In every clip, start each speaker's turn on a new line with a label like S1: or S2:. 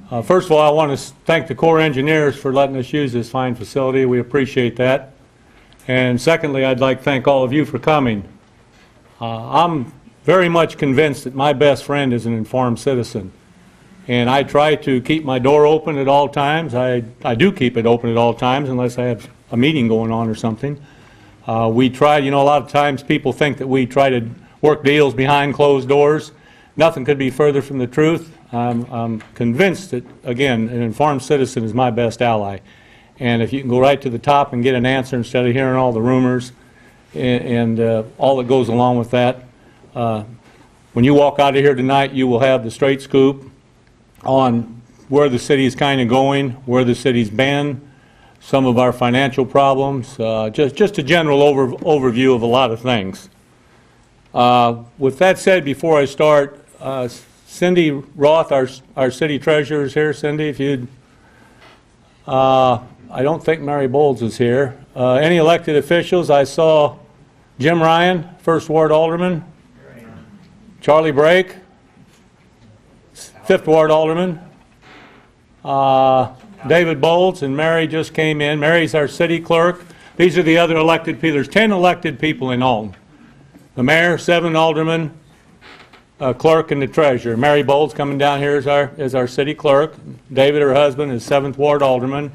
S1: First of all, I want to thank the Corps engineers for letting us use this fine facility. We appreciate that. And secondly, I'd like to thank all of you for coming. I'm very much convinced that my best friend is an informed citizen. And I try to keep my door open at all times. I do keep it open at all times unless I have a meeting going on or something. We try, a lot of times people think that we try to work deals behind closed doors. Nothing could be further from the truth. I'm convinced that, again, an informed citizen is my best ally. And if you can go right to the top and get an answer instead of hearing all the rumors and all that goes along with that, when you walk out of here tonight, you will have the straight scoop on where the city is kind of going, where the city's been, some of our financial problems, just a general overview of a lot of things. With that said, before I start, Cindy Roth, our city treasurer, is here. Cindy, if you'd, I don't think Mary Bowles is here. Any elected officials? I saw Jim Ryan, 1st Ward Alderman. Charlie Brake, 5th Ward Alderman. David Bowles, and Mary just came in. Mary's our city clerk. These are the other elected people. There's 10 elected people in Alton. The mayor, 7 aldermen, clerk, and the treasurer. Mary Bowles coming down here as our city clerk. David, her husband, is 7th Ward Alderman.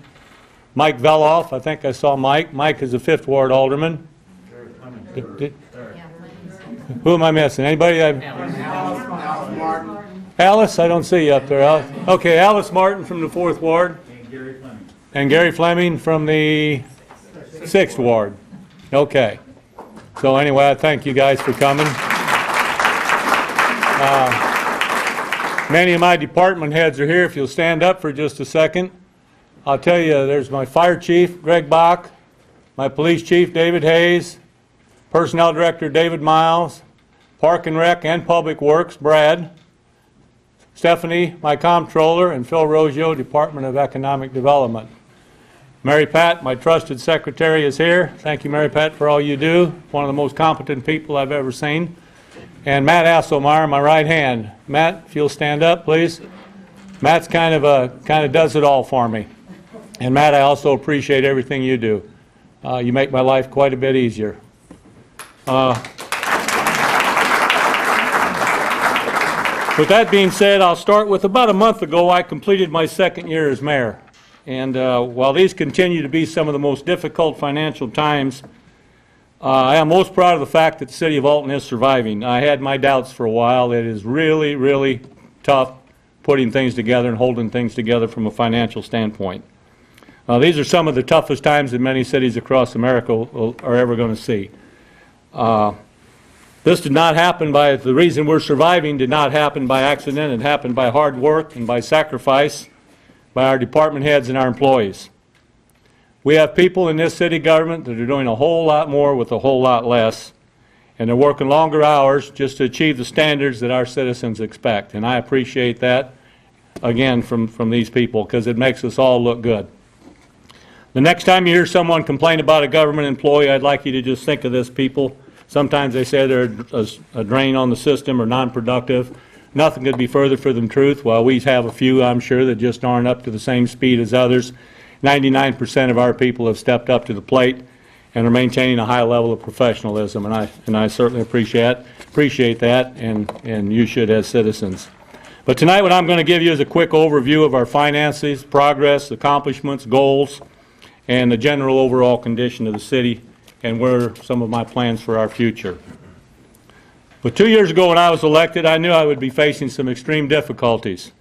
S1: Mike Veloff, I think I saw Mike. Mike is a 5th Ward Alderman. Who am I missing? Anybody? Alice, I don't see you up there. Alice. Okay, Alice Martin from the 4th Ward. And Gary Fleming from the 6th Ward. Okay. So anyway, I thank you guys for coming. Many of my department heads are here. If you'll stand up for just a second. I'll tell you, there's my fire chief, Greg Bach, my police chief, David Hayes, personnel director, David Miles, park and rec and public works, Brad, Stephanie, my comptroller, and Phil Rogio, Department of Economic Development. Mary Pat, my trusted secretary, is here. Thank you, Mary Pat, for all you do. One of the most competent people I've ever seen. And Matt Asselmeyer, my right hand. Matt, if you'll stand up, please. Matt's kind of does it all for me. And Matt, I also appreciate everything you do. You make my life quite a bit easier. With that being said, I'll start with about a month ago, I completed my 2nd year as mayor. And while these continue to be some of the most difficult financial times, I am most proud of the fact that the city of Alton is surviving. I had my doubts for a while. It is really, really tough putting things together and holding things together from a financial standpoint. These are some of the toughest times that many cities across America are ever going to see. This did not happen by, the reason we're surviving did not happen by accident. It happened by hard work and by sacrifice by our department heads and our employees. We have people in this city government that are doing a whole lot more with a whole lot less, and they're working longer hours just to achieve the standards that our citizens expect. And I appreciate that, again, from these people, because it makes us all look good. The next time you hear someone complain about a government employee, I'd like you to just think of this, people. Sometimes they say they're a drain on the system or non-productive. Nothing could be further from the truth. While we have a few, I'm sure, that just aren't up to the same speed as others, 99% of our people have stepped up to the plate and are maintaining a high level of professionalism, and I certainly appreciate that, and you should as citizens. But tonight what I'm going to give you is a quick overview of our finances, progress, accomplishments, goals, and the general overall condition of the city, and where some of my plans for our future. But 2 years ago when I was elected, I knew I would be facing some extreme difficulties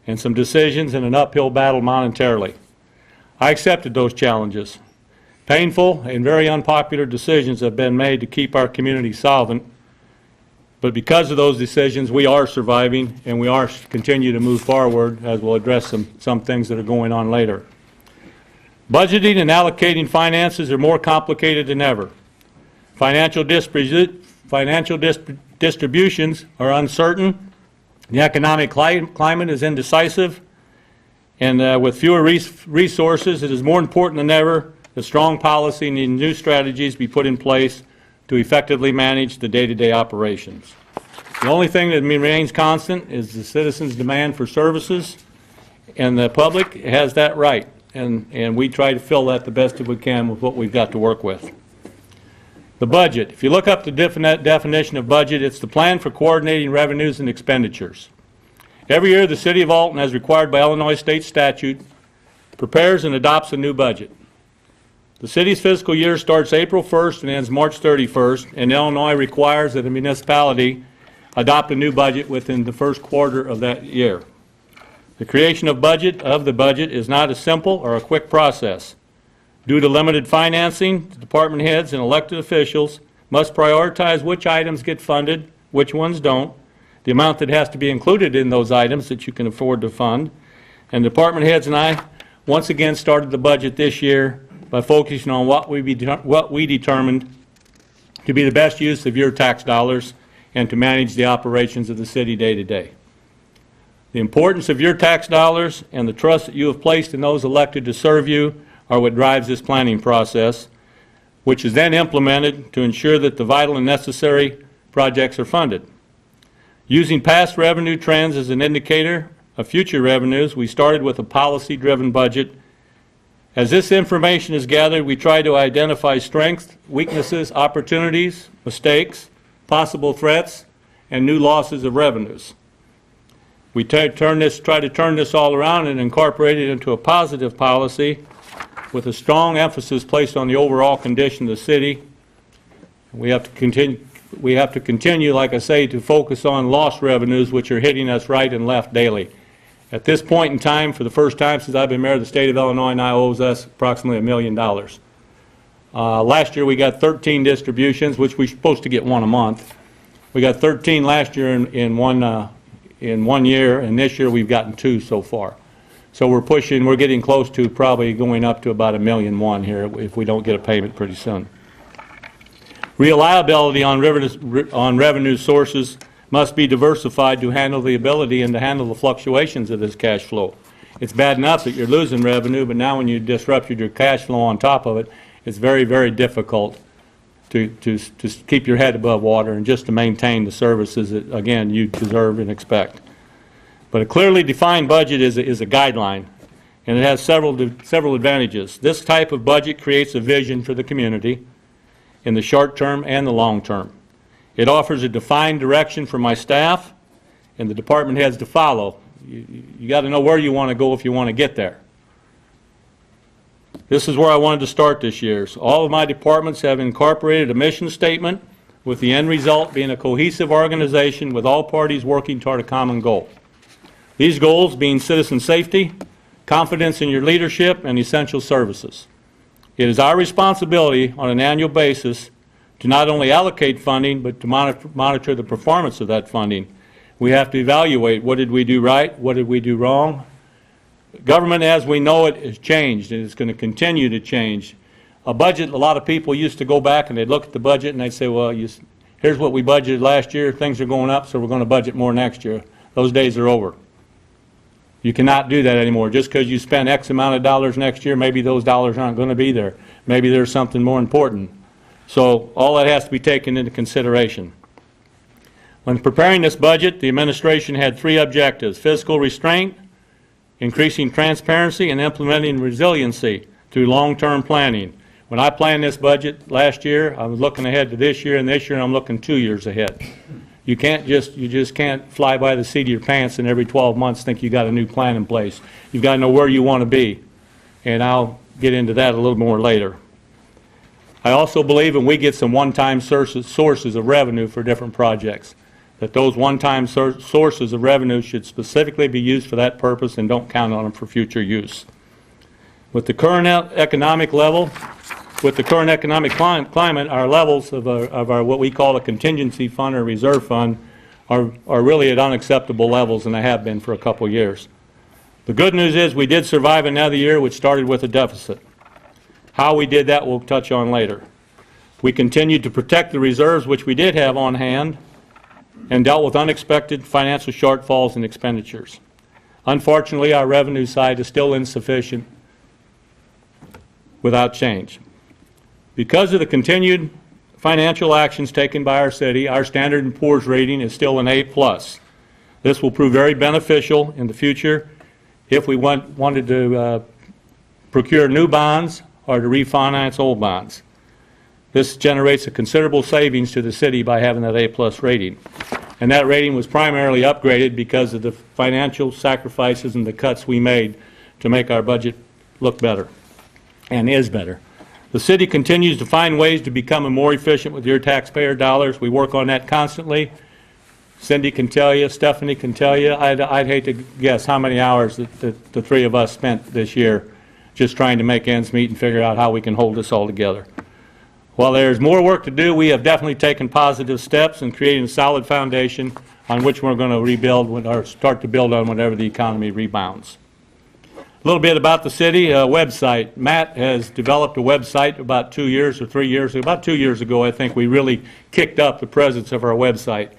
S1: and some decisions and an uphill battle monetarily. I accepted those challenges. Painful and very unpopular decisions have been made to keep our community solvent, but because of those decisions, we are surviving and we are continue to move forward, as we'll address some things that are going on later. Budgeting and allocating finances are more complicated than ever. Financial distributions are uncertain. The economic climate is indecisive. And with fewer resources, it is more important than ever that strong policy and new strategies be put in place to effectively manage the day-to-day operations. The only thing that remains constant is the citizens' demand for services and the public has that right, and we try to fill that the best that we can with what we've got to work with. The budget. If you look up the definition of budget, it's the plan for coordinating revenues and expenditures. Every year, the City of Alton, as required by Illinois state statute, prepares and adopts a new budget. The city's fiscal year starts April 1st and ends March 31st, and Illinois requires that a municipality adopt a new budget within the first quarter of that year. The creation of the budget is not a simple or a quick process. Due to limited financing, the department heads and elected officials must prioritize which items get funded, which ones don't, the amount that has to be included in those items that you can afford to fund. And department heads and I once again started the budget this year by focusing on what we determined to be the best use of your tax dollars and to manage the operations of the city day to day. The importance of your tax dollars and the trust that you have placed in those elected to serve you are what drives this planning process, which is then implemented to ensure that the vital and necessary projects are funded. Using past revenue trends as an indicator of future revenues, we started with a policy-driven budget. As this information is gathered, we try to identify strengths, weaknesses, opportunities, mistakes, possible threats, and new losses of revenues. We try to turn this all around and incorporate it into a positive policy with a strong emphasis placed on the overall condition of the city. We have to continue, like I say, to focus on lost revenues, which are hitting us right and left daily. At this point in time, for the first time since I've been mayor, the state of Illinois now owes us approximately $1 million. Last year we got 13 distributions, which we're supposed to get one a month. We got 13 last year in one year, and this year we've gotten 2 so far. So we're getting close to probably going up to about $1.1 million here if we don't get a payment pretty soon. Reliability on revenue sources must be diversified to handle the ability and to handle the fluctuations of this cash flow. It's bad enough that you're losing revenue, but now when you disrupted your cash flow on top of it, it's very, very difficult to keep your head above water and just to maintain the services that, again, you deserve and expect. But a clearly defined budget is a guideline, and it has several advantages. This type of budget creates a vision for the community in the short term and the long term. It offers a defined direction for my staff and the department heads to follow. You got to know where you want to go if you want to get there. This is where I wanted to start this year. So all of my departments have incorporated a mission statement with the end result being a cohesive organization with all parties working toward a common goal. These goals being citizen safety, confidence in your leadership, and essential services. It is our responsibility on an annual basis to not only allocate funding, but to monitor the performance of that funding. We have to evaluate what did we do right, what did we do wrong. Government as we know it has changed, and it's going to continue to change. A budget, a lot of people used to go back and they'd look at the budget and they'd say, well, here's what we budgeted last year, things are going up, so we're going to budget more next year. Those days are over. You cannot do that anymore. Just because you spend X amount of dollars next year, maybe those dollars aren't going to be there. Maybe there's something more important. So all that has to be taken into consideration. When preparing this budget, the administration had 3 objectives: fiscal restraint, increasing transparency, and implementing resiliency through long-term planning. When I planned this budget last year, I was looking ahead to this year, and this year I'm looking 2 years ahead. You just can't fly by the seat of your pants and every 12 months think you got a new plan in place. You've got to know where you want to be, and I'll get into that a little more later. I also believe when we get some one-time sources of revenue for different projects, that those one-time sources of revenue should specifically be used for that purpose and don't count on them for future use. With the current economic level, with the current economic climate, our levels of our what we call a contingency fund or reserve fund are really at unacceptable levels, and they have been for a couple years. The good news is we did survive another year which started with a deficit. How we did that we'll touch on later. We continued to protect the reserves which we did have on hand and dealt with unexpected financial shortfalls and expenditures. Unfortunately, our revenue side is still insufficient without change. Because of the continued financial actions taken by our city, our Standard & Poor's rating is still an A+. This will prove very beneficial in the future if we wanted to procure new bonds or to refinance old bonds. This generates a considerable savings to the city by having that A+ rating. And that rating was primarily upgraded because of the financial sacrifices and the cuts we made to make our budget look better, and is better. The city continues to find ways to become more efficient with your taxpayer dollars. We work on that constantly. Cindy can tell you, Stephanie can tell you. I'd hate to guess how many hours that the three of us spent this year just trying to make ends meet and figure out how we can hold this all together. While there's more work to do, we have definitely taken positive steps in creating a solid foundation on which we're going to rebuild or start to build on whenever the economy rebounds. A little bit about the city website. Matt has developed a website about 2 years or 3 years ago. About 2 years ago, I think we really kicked up the presence of our website.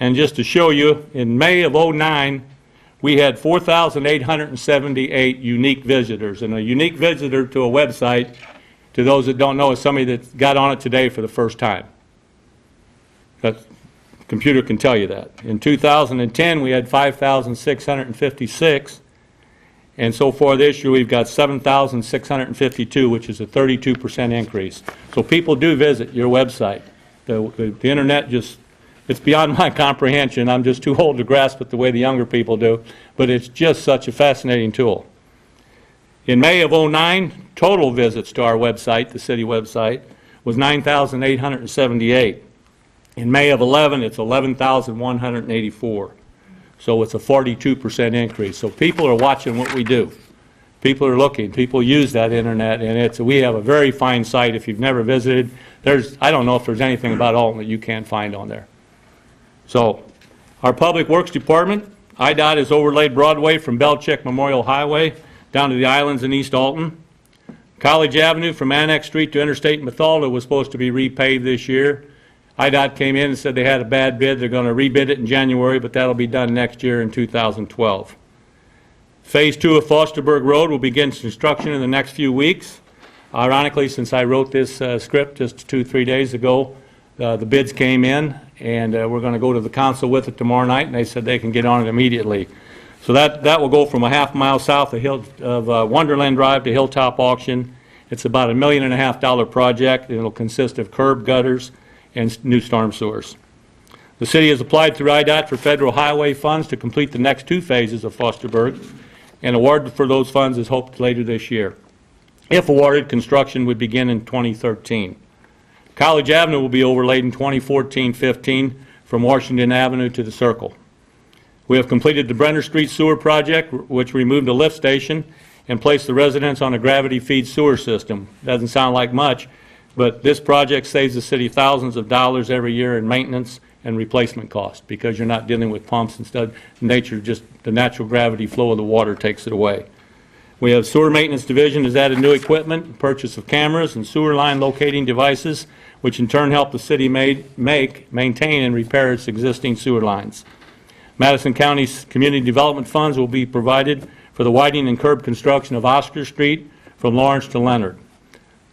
S1: And just to show you, in May of '09, we had 4,878 unique visitors. And a unique visitor to a website, to those that don't know, is somebody that got on it today for the first time. That computer can tell you that. In 2010, we had 5,656. And so far this year, we've got 7,652, which is a 32% increase. So people do visit your website. The internet just, it's beyond my comprehension. I'm just too old to grasp it the way the younger people do. But it's just such a fascinating tool. In May of '09, total visits to our website, the city website, was 9,878. In May of '11, it's 11,184. So it's a 42% increase. So people are watching what we do. People are looking. People use that internet, and we have a very fine site. If you've never visited, I don't know if there's anything about Alton that you can't find on there. So our Public Works Department, IDOT has overlaid Broadway from Belchick Memorial Highway down to the islands in East Alton. College Avenue from Annex Street to Interstate Methalda was supposed to be repaved this year. IDOT came in and said they had a bad bid. They're going to rebid it in January, but that'll be done next year in 2012. Phase 2 of Fosterburg Road will begin construction in the next few weeks. Ironically, since I wrote this script just 2-3 days ago, the bids came in, and we're going to go to the council with it tomorrow night, and they said they can get on it immediately. So that will go from a half-mile south of Wonderland Drive to Hilltop Auction. It's about $1.5 million project, and it'll consist of curb, gutters, and new storm sewers. The city has applied through IDOT for federal highway funds to complete the next 2 phases of Fosterburg, and award for those funds is hoped later this year. If awarded, construction would begin in 2013. College Avenue will be overlaid in 2014-15 from Washington Avenue to the Circle. We have completed the Brenner Street Sewer Project, which removed a lift station and placed the residents on a gravity feed sewer system. Doesn't sound like much, but this project saves the city thousands of dollars every year in maintenance and replacement costs because you're not dealing with pumps. Instead, nature, just the natural gravity flow of the water takes it away. We have Sewer Maintenance Division has added new equipment, purchase of cameras and sewer line locating devices, which in turn help the city maintain and repair its existing sewer lines. Madison County's community development funds will be provided for the widening and curb construction of Oscar Street from Lawrence to Leonard.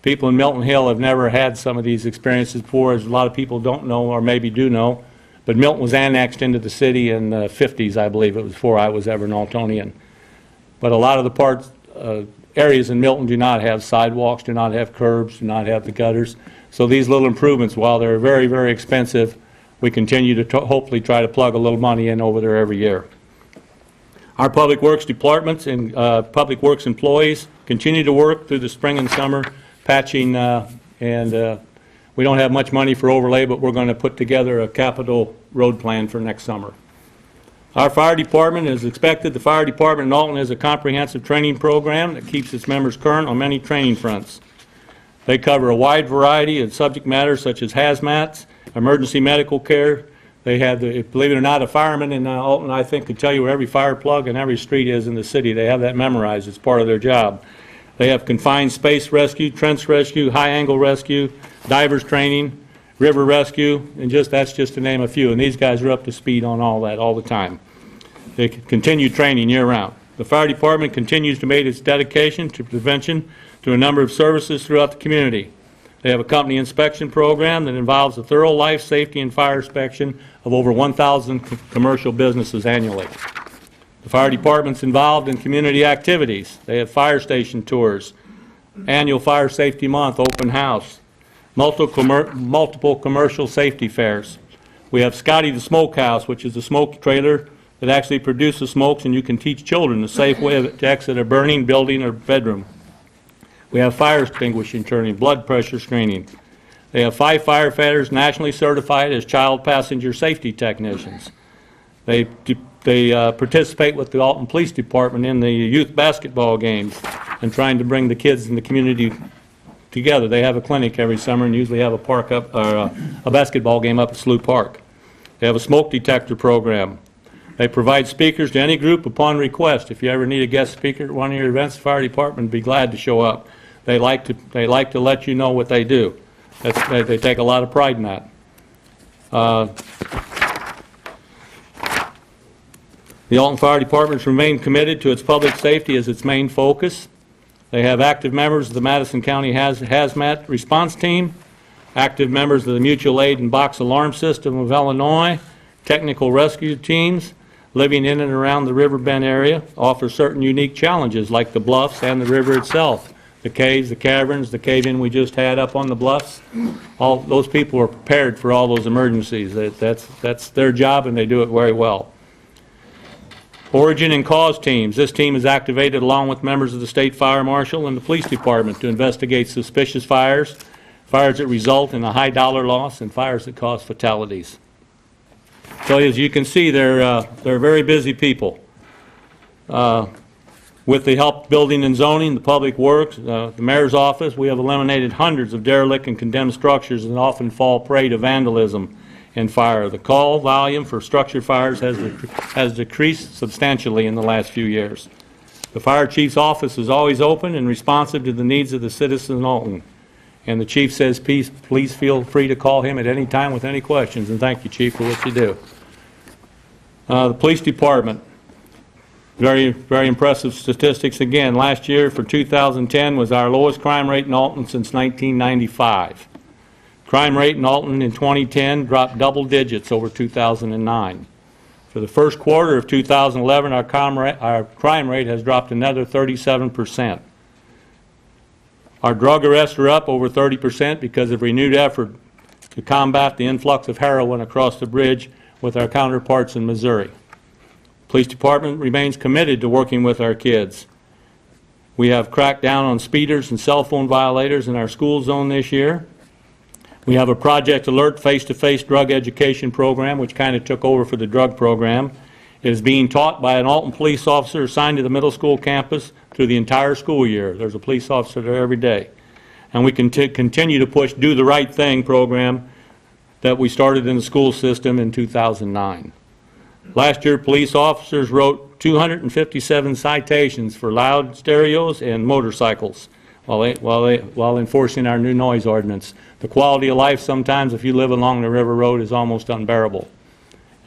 S1: People in Milton Hill have never had some of these experiences before, as a lot of people don't know or maybe do know. But Milton was annexed into the city in the 50s, I believe. It was before I was ever an Altonian. But a lot of the areas in Milton do not have sidewalks, do not have curbs, do not have the gutters. So these little improvements, while they're very, very expensive, we continue to hopefully try to plug a little money in over there every year. Our Public Works departments and Public Works employees continue to work through the spring and summer patching, and we don't have much money for overlay, but we're going to put together a capital road plan for next summer. Our fire department is expected. The fire department in Alton has a comprehensive training program that keeps its members current on many training fronts. They cover a wide variety of subject matters such as hazmats, emergency medical care. They have, believe it or not, a fireman in Alton, I think, could tell you where every fire plug in every street is in the city. They have that memorized. It's part of their job. They have confined space rescue, trench rescue, high angle rescue, divers training, river rescue, and that's just to name a few. And these guys are up to speed on all that all the time. They continue training year round. The fire department continues to make its dedication to prevention through a number of services throughout the community. They have a company inspection program that involves a thorough life, safety, and fire inspection of over 1,000 commercial businesses annually. The fire department's involved in community activities. They have fire station tours, annual Fire Safety Month open house, multiple commercial safety fairs. We have Scotty the Smokehouse, which is a smoke trailer that actually produces smokes, and you can teach children the safe way to exit a burning building or bedroom. We have fire extinguishing training, blood pressure screening. They have 5 firefighters nationally certified as child passenger safety technicians. They participate with the Alton Police Department in the youth basketball games and trying to bring the kids in the community together. They have a clinic every summer and usually have a basketball game up at Slough Park. They have a smoke detector program. They provide speakers to any group upon request. If you ever need a guest speaker at one of your events, the fire department would be glad to show up. They like to let you know what they do. They take a lot of pride in that. The Alton Fire Department remains committed to its public safety as its main focus. They have active members of the Madison County Hazmat Response Team, active members of the Mutual Aid and Box Alarm System of Illinois, technical rescue teams living in and around the River Bend area offer certain unique challenges like the bluffs and the river itself. The caves, the caverns, the cave-in we just had up on the bluffs, all those people are prepared for all those emergencies. That's their job, and they do it very well. Origin and cause teams. This team is activated along with members of the State Fire Marshal and the Police Department to investigate suspicious fires, fires that result in a high dollar loss, and fires that cause fatalities. So as you can see, they're very busy people. With the help building and zoning, the public works, the mayor's office, we have eliminated hundreds of derelict and condemned structures that often fall prey to vandalism and fire. The call volume for structure fires has decreased substantially in the last few years. The fire chief's office is always open and responsive to the needs of the citizens in Alton. And the chief says, please feel free to call him at any time with any questions. And thank you, Chief, for what you do. The police department. Very, very impressive statistics. Again, last year for 2010 was our lowest crime rate in Alton since 1995. Crime rate in Alton in 2010 dropped double digits over 2009. For the first quarter of 2011, our crime rate has dropped another 37%. Our drug arrests are up over 30% because of renewed effort to combat the influx of heroin across the bridge with our counterparts in Missouri. Police Department remains committed to working with our kids. We have cracked down on speeders and cell phone violators in our school zone this year. We have a Project Alert face-to-face drug education program, which kind of took over for the drug program. It is being taught by an Alton police officer assigned to the middle school campus through the entire school year. There's a police officer there every day. And we continue to push Do the Right Thing program that we started in the school system in 2009. Last year, police officers wrote 257 citations for loud stereos and motorcycles while enforcing our new noise ordinance. The quality of life sometimes, if you live along the river road, is almost unbearable.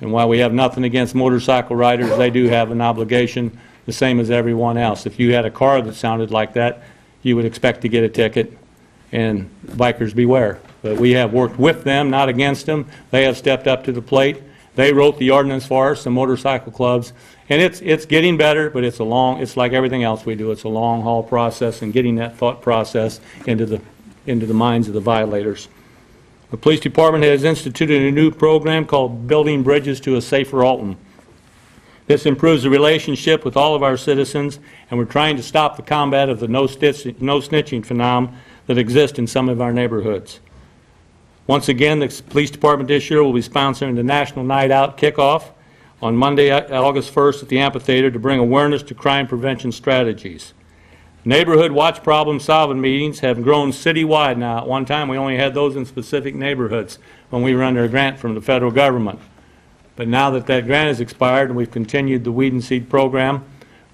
S1: And while we have nothing against motorcycle riders, they do have an obligation, the same as everyone else. If you had a car that sounded like that, you would expect to get a ticket, and bikers beware. But we have worked with them, not against them. They have stepped up to the plate. They wrote the ordinance for us, the motorcycle clubs, and it's getting better, but it's like everything else we do. It's a long haul process, and getting that thought process into the minds of the violators. The police department has instituted a new program called Building Bridges to a Safer Alton. This improves the relationship with all of our citizens, and we're trying to stop the combat of the no snitching phenomenon that exists in some of our neighborhoods. Once again, the police department this year will be sponsoring the National Night Out Kickoff on Monday, August 1st at the amphitheater to bring awareness to crime prevention strategies. Neighborhood watch problem solving meetings have grown citywide now. At one time, we only had those in specific neighborhoods when we were under a grant from the federal government. But now that that grant has expired and we've continued the Weed and Seed program,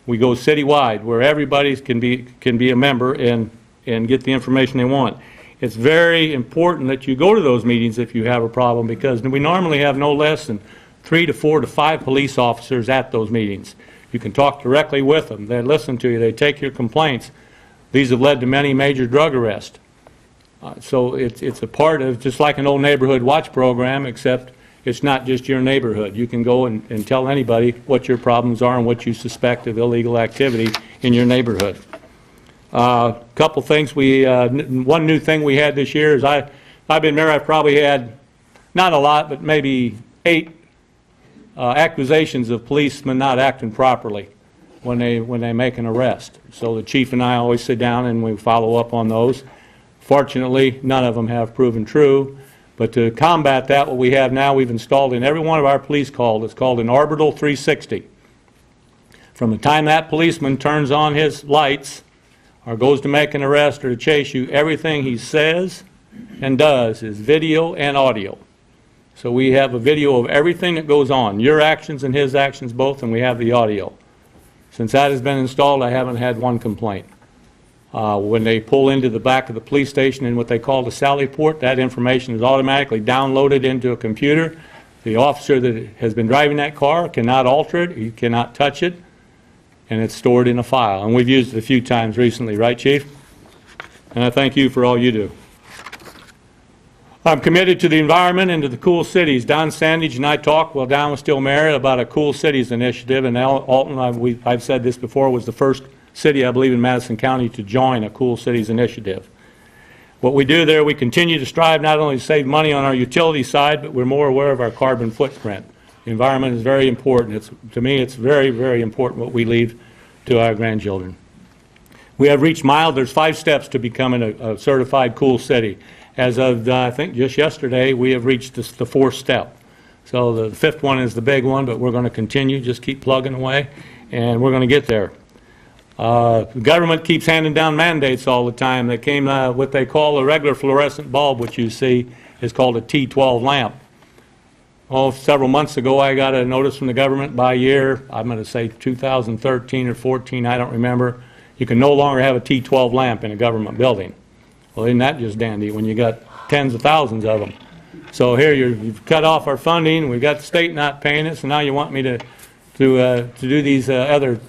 S1: we go citywide where everybody can be a member and get the information they want. It's very important that you go to those meetings if you have a problem, because we normally have no less than 3 to 4 to 5 police officers at those meetings. You can talk directly with them. They listen to you. They take your complaints. These have led to many major drug arrests. So it's a part of just like an old neighborhood watch program, except It's not just your neighborhood. You can go and tell anybody what your problems are and what you suspect of illegal activity in your neighborhood. Couple things one new thing we had this year is I've been mayor, I've probably had not a lot, but maybe 8 accusations of policemen not acting properly when they make an arrest. So the chief and I always sit down and we follow up on those. Fortunately, none of them have proven true. But to combat that, what we have now, we've installed in every one of our police calls, it's called an orbital 360. From the time that policeman turns on his lights or goes to make an arrest or to chase you, everything he says and does is video and audio. So we have a video of everything that goes on, your actions and his actions both, and we have the audio. Since that has been installed, I haven't had one complaint. When they pull into the back of the police station in what they call the Sally Port, that information is automatically downloaded into a computer. The officer that has been driving that car cannot alter it, he cannot touch it, and it's stored in a file. And we've used it a few times recently, right, Chief? And I thank you for all you do. I'm committed to the environment and to the cool cities. Don Sandage and I talked while Don was still mayor about a cool cities initiative, and Alton, I've said this before, was the first city, I believe, in Madison County to join a cool cities initiative. What we do there, we continue to strive not only to save money on our utility side, but we're more aware of our carbon footprint. The environment is very important. To me, it's very, very important what we leave to our grandchildren. We have reached there's 5 steps to becoming a certified cool city. As of, I think, just yesterday, we have reached the 4th step. So the 5th one is the big one, but we're going to continue, just keep plugging away, and we're going to get there. The government keeps handing down mandates all the time. They came, what they call a regular fluorescent bulb, which you see is called a T12 lamp. Several months ago, I got a notice from the government by year, I'm going to say 2013 or 14, I don't remember. You can no longer have a T12 lamp in a government building. Well, isn't that just dandy when you got tens of thousands of them? So here you've cut off our funding, we've got the state not paying us, and now you want me to do these other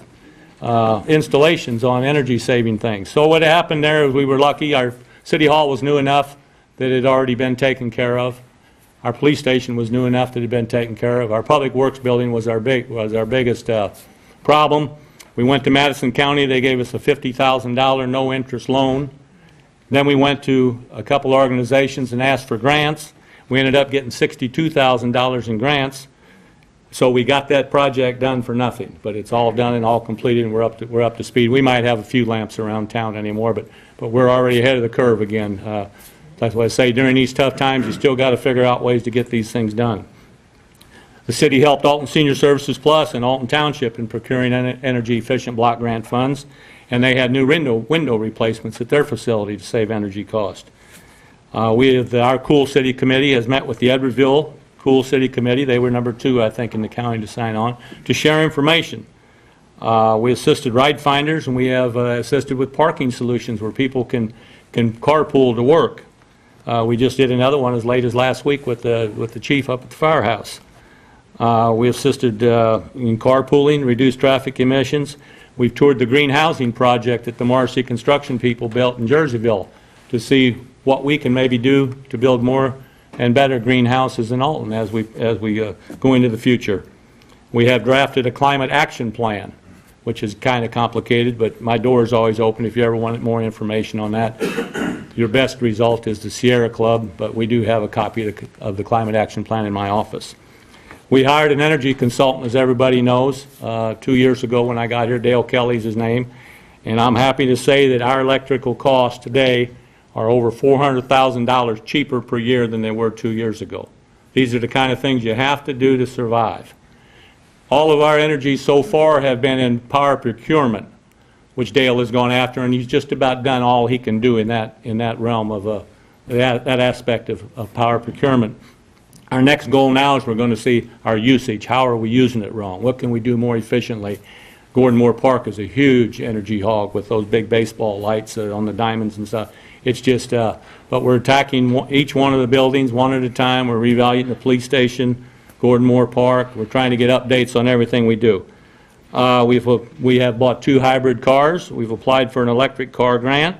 S1: installations on energy saving things. So what happened there is we were lucky. Our city hall was new enough that it had already been taken care of. Our police station was new enough that it had been taken care of. Our public works building was our biggest problem. We went to Madison County. They gave us a $50,000 no interest loan. Then we went to a couple organizations and asked for grants. We ended up getting $62,000 in grants. So we got that project done for nothing, but it's all done and all completed, and we're up to speed. We might have a few lamps around town anymore, but we're already ahead of the curve again. That's what I say, during these tough times, you still got to figure out ways to get these things done. The city helped Alton Senior Services Plus and Alton Township in procuring energy efficient block grant funds, and they had new window replacements at their facility to save energy cost. Our Cool City Committee has met with the Edwardsville Cool City Committee. They were number 2, I think, in the county to sign on, to share information. We assisted ride finders, and we have assisted with parking solutions where people can carpool to work. We just did another one as late as last week with the chief up at the firehouse. We assisted in carpooling, reduced traffic emissions. We've toured the green housing project that the Marcy construction people built in Jerseyville to see what we can maybe do to build more and better greenhouses in Alton as we go into the future. We have drafted a climate action plan, which is kind of complicated, but my door is always open if you ever want more information on that. Your best result is the Sierra Club, but we do have a copy of the climate action plan in my office. We hired an energy consultant, as everybody knows, 2 years ago when I got here. Dale Kelly's his name, and I'm happy to say that our electrical costs today are over $400,000 cheaper per year than they were 2 years ago. These are the kind of things you have to do to survive. All of our energy so far have been in power procurement, which Dale has gone after, and he's just about done all he can do in that realm of that aspect of power procurement. Our next goal now is we're going to see our usage. How are we using it wrong? What can we do more efficiently? Gordon Moore Park is a huge energy hog with those big baseball lights on the diamonds and stuff. It's just, but we're attacking each one of the buildings one at a time. We're reevaluating the police station, Gordon Moore Park. We're trying to get updates on everything we do. We have bought 2 hybrid cars. We've applied for an electric car grant.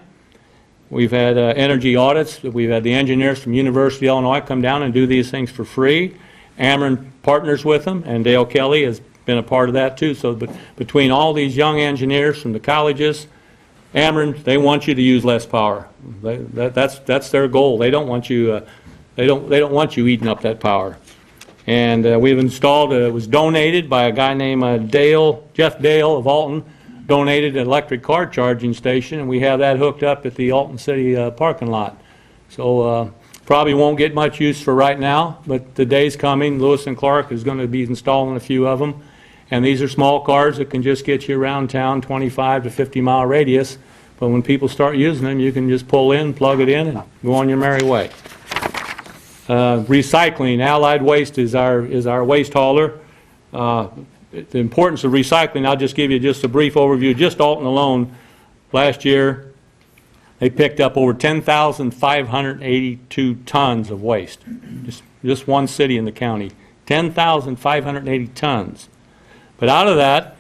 S1: We've had energy audits. We've had the engineers from University of Illinois come down and do these things for free. Ameren partners with them, and Dale Kelly has been a part of that too. So between all these young engineers from the colleges, Ameren, they want you to use less power. That's their goal. They don't want you. They don't want you eating up that power. And we've installed. It was donated by a guy named Jeff Dale of Alton. Donated an electric car charging station, and we have that hooked up at the Alton City parking lot. So probably won't get much use for right now, but the day's coming. Lewis and Clark is going to be installing a few of them. And these are small cars that can just get you around town, 25 to 50 mile radius. But when people start using them, you can just pull in, plug it in, and go on your merry way. Recycling. Allied Waste is our waste hauler. The importance of recycling, I'll just give you just a brief overview. Just Alton alone, last year, they picked up over 10,582 tons of waste. Just one city in the county, 10,580 tons. But out of that,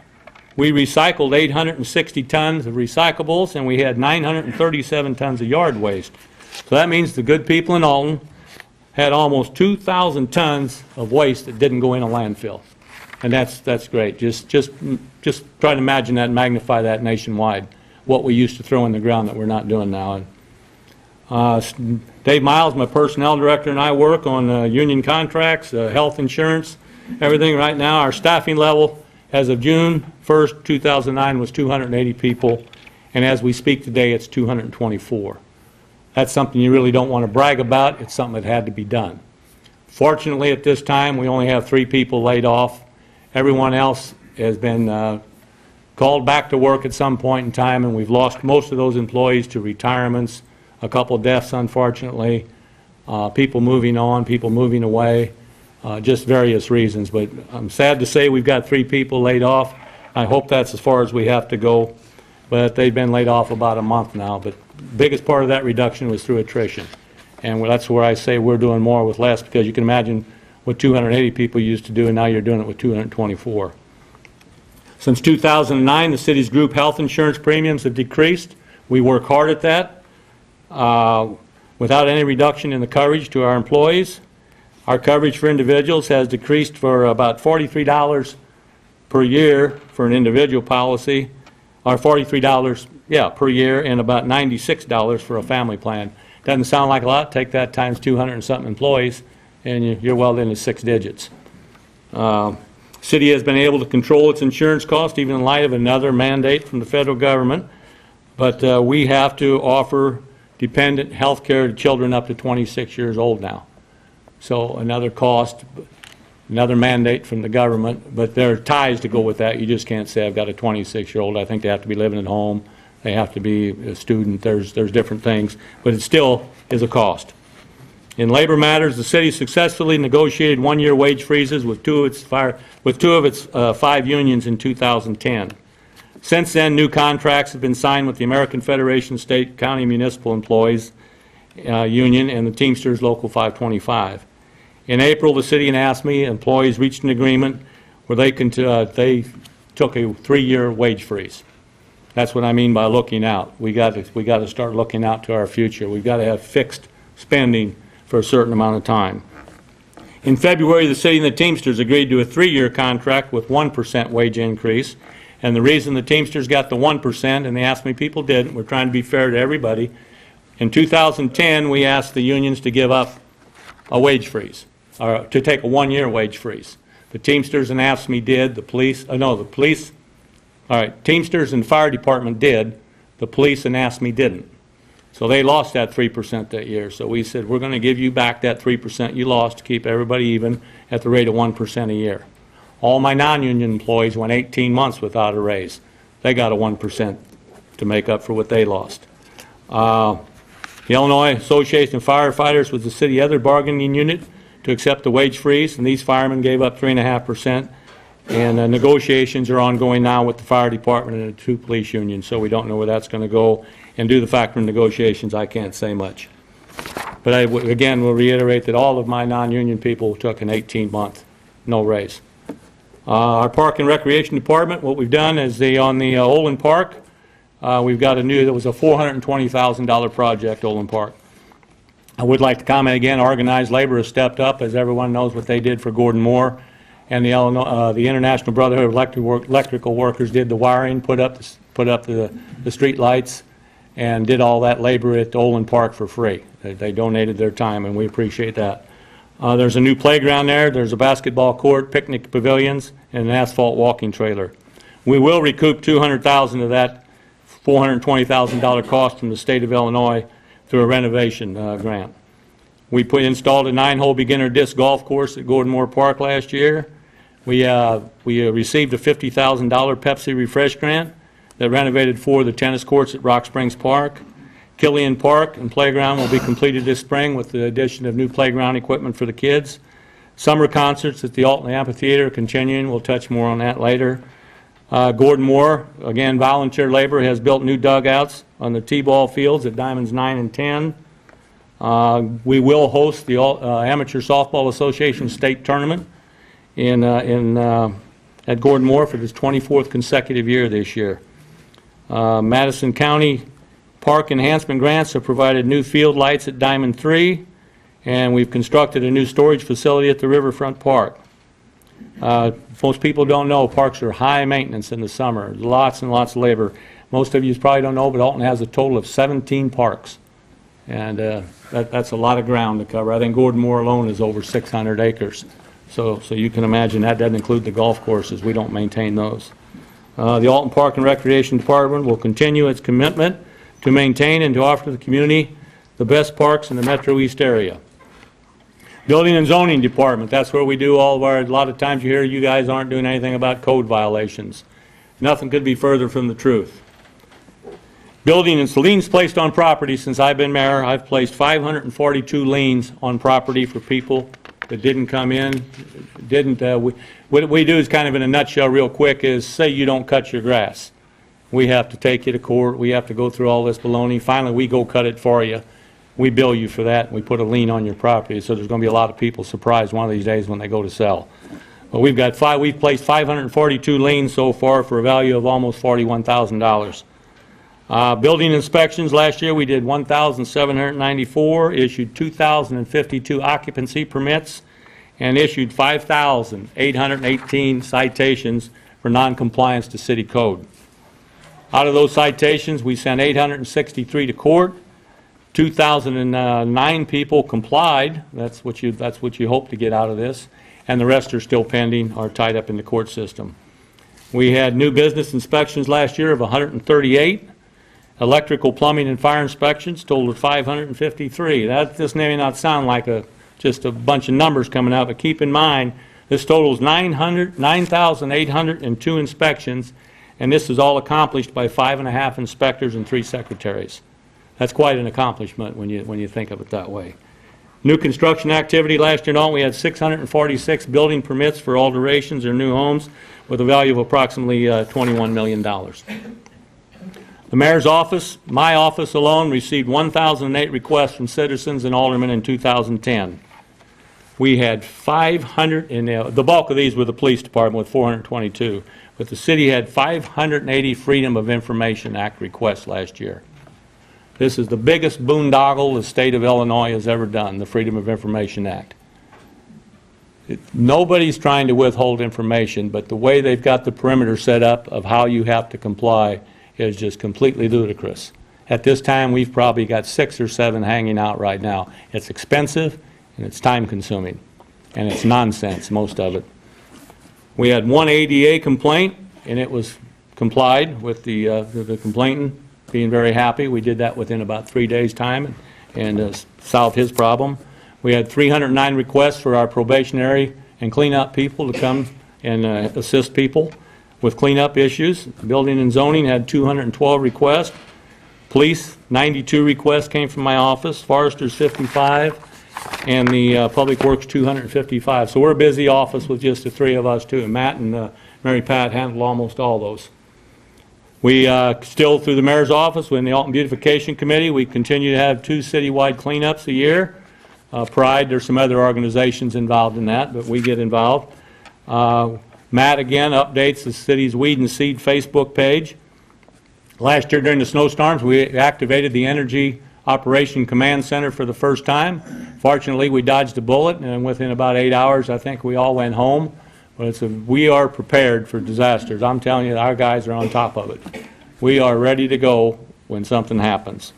S1: we recycled 860 tons of recyclables, and we had 937 tons of yard waste. So that means the good people in Alton had almost 2,000 tons of waste that didn't go in a landfill. And that's great. Just try to imagine that and magnify that nationwide, what we used to throw in the ground that we're not doing now. Dave Miles, my personnel director, and I work on union contracts, health insurance, everything. Right now, our staffing level as of June 1st, 2009 was 280 people, and as we speak today, it's 224. That's something you really don't want to brag about. It's something that had to be done. Fortunately, at this time, we only have 3 people laid off. Everyone else has been called back to work at some point in time, and we've lost most of those employees to retirements, a couple deaths, unfortunately, people moving on, people moving away, just various reasons. But I'm sad to say we've got 3 people laid off. I hope that's as far as we have to go, but they've been laid off about a month now. But the biggest part of that reduction was through attrition, and that's where I say we're doing more with less, because you can imagine what 280 people used to do, and now you're doing it with 224. Since 2009, the city's group health insurance premiums have decreased. We work hard at that without any reduction in the coverage to our employees. Our coverage for individuals has decreased for about $43 per year for an individual policy, or $43 per year, and about $96 for a family plan. Doesn't sound like a lot. Take that times 200 and something employees, and you're well into 6 digits. City has been able to control its insurance cost even in light of another mandate from the federal government, but we have to offer dependent health care to children up to 26 years old now. So another cost, another mandate from the government, but there are ties to go with that. You just can't say I've got a 26-year-old. I think they have to be living at home. They have to be a student. There's different things, but it still is a cost. In labor matters, the city successfully negotiated 1-year wage freezes with two of its 5 unions in 2010. Since then, new contracts have been signed with the American Federation of State, County, Municipal Employees Union and the Teamsters Local 525. In April, the city and AFSCME employees reached an agreement where they took a 3-year wage freeze. That's what I mean by looking out. We got to start looking out to our future. We've got to have fixed spending for a certain amount of time. In February, the city and the Teamsters agreed to a 3-year contract with 1% wage increase. And the reason the Teamsters got the 1% and the AFSCME people didn't, we're trying to be fair to everybody. In 2010, we asked the unions to give up a wage freeze, or to take a 1-year wage freeze. The Teamsters and AFSCME did. Teamsters and Fire Department did. The police and AFSCME didn't. So they lost that 3% that year. So we said, we're going to give you back that 3% you lost to keep everybody even at the rate of 1% a year. All my non-union employees went 18 months without a raise. They got a 1% to make up for what they lost. The Illinois Association of Firefighters was the city's other bargaining unit to accept the wage freeze, and these firemen gave up 3.5%. And negotiations are ongoing now with the fire department and the 2 police unions, so we don't know where that's going to go. And due to the fact of negotiations, I can't say much. But I, again, will reiterate that all of my non-union people took an 18-month no raise. Our Park and Recreation Department, what we've done is on the Olin Park, we've got that was a $420,000 project, Olin Park. I would like to comment again, organized labor has stepped up, as everyone knows what they did for Gordon Moore. And the International Brotherhood of Electrical Workers did the wiring, put up the street lights, and did all that labor at Olin Park for free. They donated their time, and we appreciate that. There's a new playground there. There's a basketball court, picnic pavilions, and an asphalt walking trailer. We will recoup $200,000 of that $420,000 cost from the state of Illinois through a renovation grant. We installed a 9-hole beginner disc golf course at Gordon Moore Park last year. We received a $50,000 Pepsi Refresh grant that renovated 4 of the tennis courts at Rock Springs Park. Killian Park and playground will be completed this spring with the addition of new playground equipment for the kids. Summer concerts at the Alton Amphitheater continuing. We'll touch more on that later. Gordon Moore, again, volunteer labor, has built new dugouts on the T-ball fields at Diamonds 9 and 10. We will host the Amateur Softball Association State Tournament at Gordon Moore for its 24th consecutive year this year. Madison County Park Enhancement Grants have provided new field lights at Diamond 3, and we've constructed a new storage facility at the Riverfront Park. Most people don't know parks are high maintenance in the summer. Lots and lots of labor. Most of you probably don't know, but Alton has a total of 17 parks. And that's a lot of ground to cover. I think Gordon Moore alone is over 600 acres. So you can imagine that doesn't include the golf courses. We don't maintain those. The Alton Park and Recreation Department will continue its commitment to maintain and to offer to the community the best parks in the Metro East area. Building and Zoning Department, that's where we do all of our, a lot of times you hear you guys aren't doing anything about code violations. Nothing could be further from the truth. Building and liens placed on property. Since I've been mayor, I've placed 542 liens on property for people that didn't come in. What we do is kind of in a nutshell real quick is say you don't cut your grass. We have to take you to court. We have to go through all this baloney. Finally, we go cut it for you. We bill you for that, and we put a lien on your property. So there's going to be a lot of people surprised one of these days when they go to sell. But we've placed 542 liens so far for a value of almost $41,000. Building inspections, last year we did 1,794, issued 2,052 occupancy permits, and issued 5,818 citations for noncompliance to city code. Out of those citations, we sent 863 to court. 2,009 people complied. That's what you hope to get out of this, and the rest are still pending or tied up in the court system. We had new business inspections last year of 138. Electrical, plumbing, and fire inspections totaled 553. That just may not sound like just a bunch of numbers coming out, but keep in mind this totals 9,802 inspections, and this is all accomplished by 5.5 inspectors and 3 secretaries. That's quite an accomplishment when you think of it that way. New construction activity last year in Alton, we had 646 building permits for alterations or new homes with a value of approximately $21 million. The mayor's office, my office alone, received 1,008 requests from citizens and aldermen in 2010. We had 500, and the bulk of these were the police department with 422, but the city had 580 Freedom of Information Act requests last year. This is the biggest boondoggle the state of Illinois has ever done, the Freedom of Information Act. Nobody's trying to withhold information, but the way they've got the perimeter set up of how you have to comply is just completely ludicrous. At this time, we've probably got 6 or 7 hanging out right now. It's expensive, and it's time-consuming, and it's nonsense, most of it. We had 1 ADA complaint, and it was complied with the complainant being very happy. We did that within about 3 days' time and solved his problem. We had 309 requests for our probationary and cleanup people to come and assist people with cleanup issues. Building and zoning had 212 requests. Police, 92 requests came from my office. Foresters, 55. And the Public Works, 255. So we're a busy office with just the 3 of us, too. Matt and Mary Pat handle almost all those. We still, through the mayor's office, in the Alton Beautification Committee, we continue to have 2 citywide cleanups a year. Pride, there's some other organizations involved in that, but we get involved. Matt, again, updates the city's Weed and Seed Facebook page. Last year during the snowstorms, we activated the energy Operation Command Center for the first time. Fortunately, we dodged a bullet, and within about 8 hours, I think we all went home. But we are prepared for disasters. I'm telling you, our guys are on top of it. We are ready to go when something happens.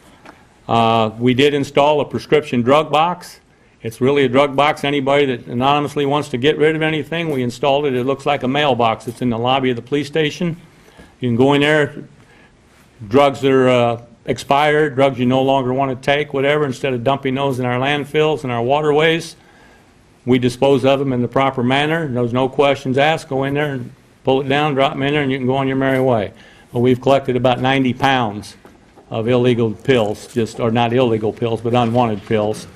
S1: We did install a prescription drug box. It's really a drug box. Anybody that anonymously wants to get rid of anything, we installed it. It looks like a mailbox. It's in the lobby of the police station. You can go in there, drugs that are expired, drugs you no longer want to take, whatever, instead of dumping those in our landfills and our waterways, we dispose of them in the proper manner. There's no questions asked. Go in there and pull it down, drop them in there, and you can go on your merry way. Well, we've collected about 90 pounds of illegal pills, or not illegal pills, but unwanted pills,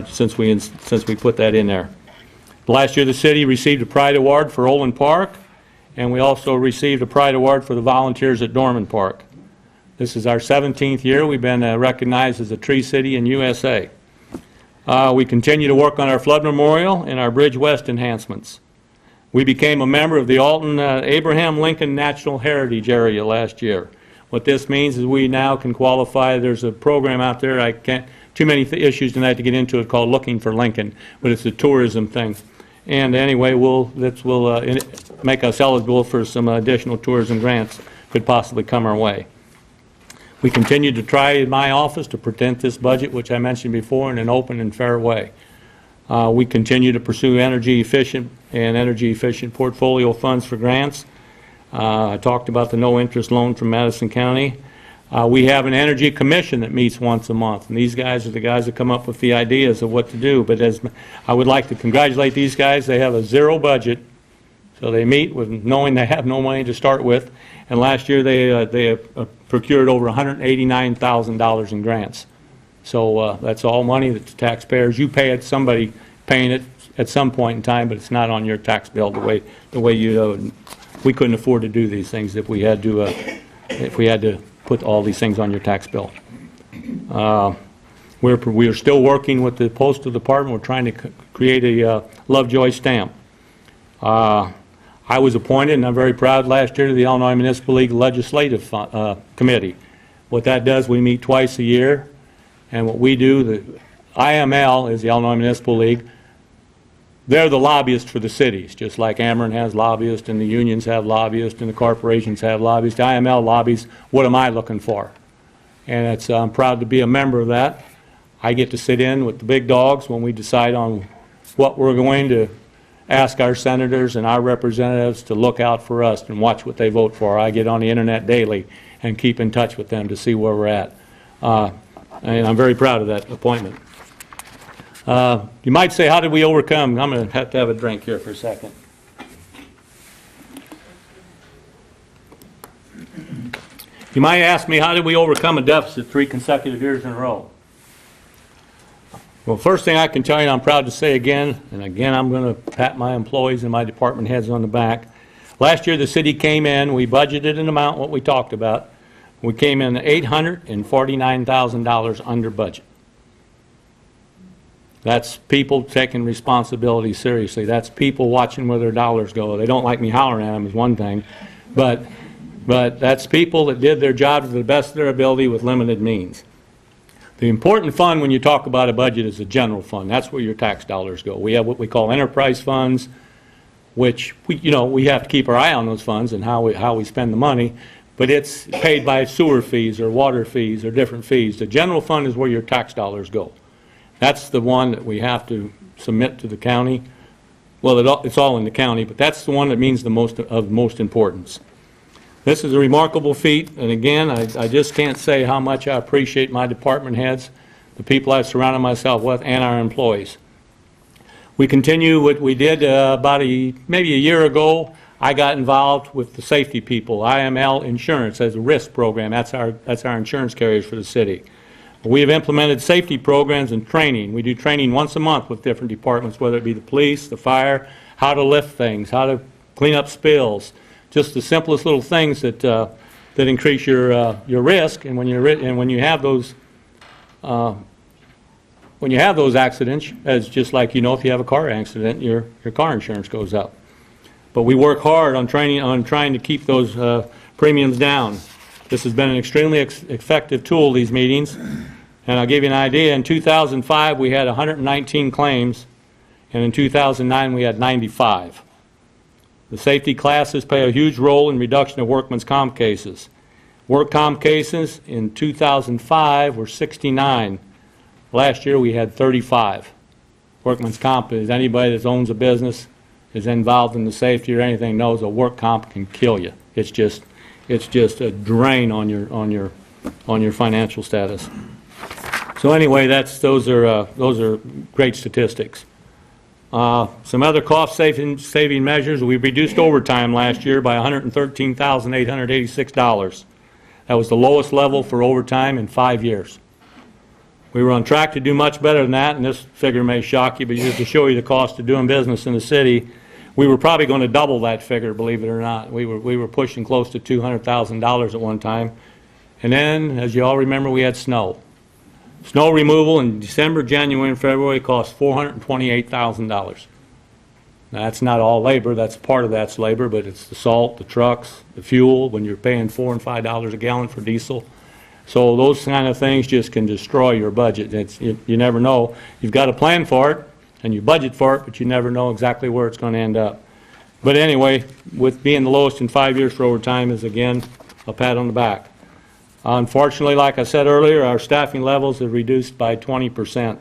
S1: since we put that in there. Last year, the city received a Pride Award for Olin Park, and we also received a Pride Award for the volunteers at Dorman Park. This is our 17th year. We've been recognized as a Tree City in USA. We continue to work on our flood memorial and our Bridge West enhancements. We became a member of the Alton Abraham Lincoln Natural Heritage Area last year. What this means is we now can qualify. There's a program out there, I can't, too many issues tonight to get into it, called Looking for Lincoln, but it's a tourism thing. And anyway, we'll make us eligible for some additional tourism grants could possibly come our way. We continue to try in my office to present this budget, which I mentioned before, in an open and fair way. We continue to pursue energy efficient portfolio funds for grants. I talked about the no interest loan from Madison County. We have an energy commission that meets once a month, and these guys are the guys that come up with the ideas of what to do. But as I would like to congratulate these guys, they have a zero budget, so they meet with knowing they have no money to start with. And last year they procured over $189,000 in grants. So that's all money that the taxpayers, you pay it, somebody paying it at some point in time, but it's not on your tax bill the way you we couldn't afford to do these things if we had to put all these things on your tax bill. We are still working with the Postal Department. We're trying to create a Lovejoy stamp. I was appointed, and I'm very proud, last year to the Illinois Municipal League Legislative Committee. What that does, we meet twice a year, and what we do, the IML is the Illinois Municipal League. They're the lobbyists for the cities, just like Ameren has lobbyists, and the unions have lobbyists, and the corporations have lobbyists. The IML lobbies, what am I looking for? And I'm proud to be a member of that. I get to sit in with the big dogs when we decide on what we're going to ask our senators and our representatives to look out for us and watch what they vote for. I get on the internet daily and keep in touch with them to see where we're at. And I'm very proud of that appointment. You might say, how did we overcome? I'm going to have a drink here for a second. You might ask me, how did we overcome a deficit 3 consecutive years in a row? Well, first thing I can tell you, I'm proud to say again, and again I'm going to pat my employees and my department heads on the back. Last year the city came in, we budgeted an amount, what we talked about. We came in $849,000 under budget. That's people taking responsibility seriously. That's people watching where their dollars go. They don't like me hollering at them is one thing, but that's people that did their job to the best of their ability with limited means. The important fund when you talk about a budget is the general fund. That's where your tax dollars go. We have what we call enterprise funds, which we have to keep our eye on those funds and how we spend the money, but it's paid by sewer fees or water fees or different fees. The general fund is where your tax dollars go. That's the one that we have to submit to the county. Well, it's all in the county, but that's the one that means the most importance. This is a remarkable feat, and again, I just can't say how much I appreciate my department heads, the people I've surrounded myself with, and our employees. We continue what we did maybe a year ago. I got involved with the safety people. IML Insurance as a risk program. That's our insurance carriers for the city. We have implemented safety programs and training. We do training once a month with different departments, whether it be the police, the fire, how to lift things, how to clean up spills. Just the simplest little things that increase your risk. And when you have those accidents, as just like if you have a car accident, your car insurance goes up. But we work hard on trying to keep those premiums down. This has been an extremely effective tool, these meetings. And I'll give you an idea, in 2005 we had 119 claims, and in 2009 we had 95. The safety classes play a huge role in reduction of workman's comp cases. Work comp cases in 2005 were 69. Last year we had 35. Workman's comp is anybody that owns a business, is involved in the safety or anything, knows a work comp can kill you. It's just a drain on your financial status. So anyway, those are great statistics. Some other cost-saving measures. We reduced overtime last year by $113,886. That was the lowest level for overtime in 5 years. We were on track to do much better than that, and this figure may shock you, but just to show you the cost of doing business in the city, we were probably going to double that figure, believe it or not. We were pushing close to $200,000 at one time. And then, as you all remember, we had snow. Snow removal in December, January, and February cost $428,000. Now, that's not all labor. That's part of that's labor, but it's the salt, the trucks, the fuel, when you're paying $4 and $5 a gallon for diesel. So those kind of things just can destroy your budget. You never know. You've got to plan for it, and you budget for it, but you never know exactly where it's going to end up. But anyway, with being the lowest in 5 years for overtime is, again, a pat on the back. Unfortunately, like I said earlier, our staffing levels have reduced by 20%.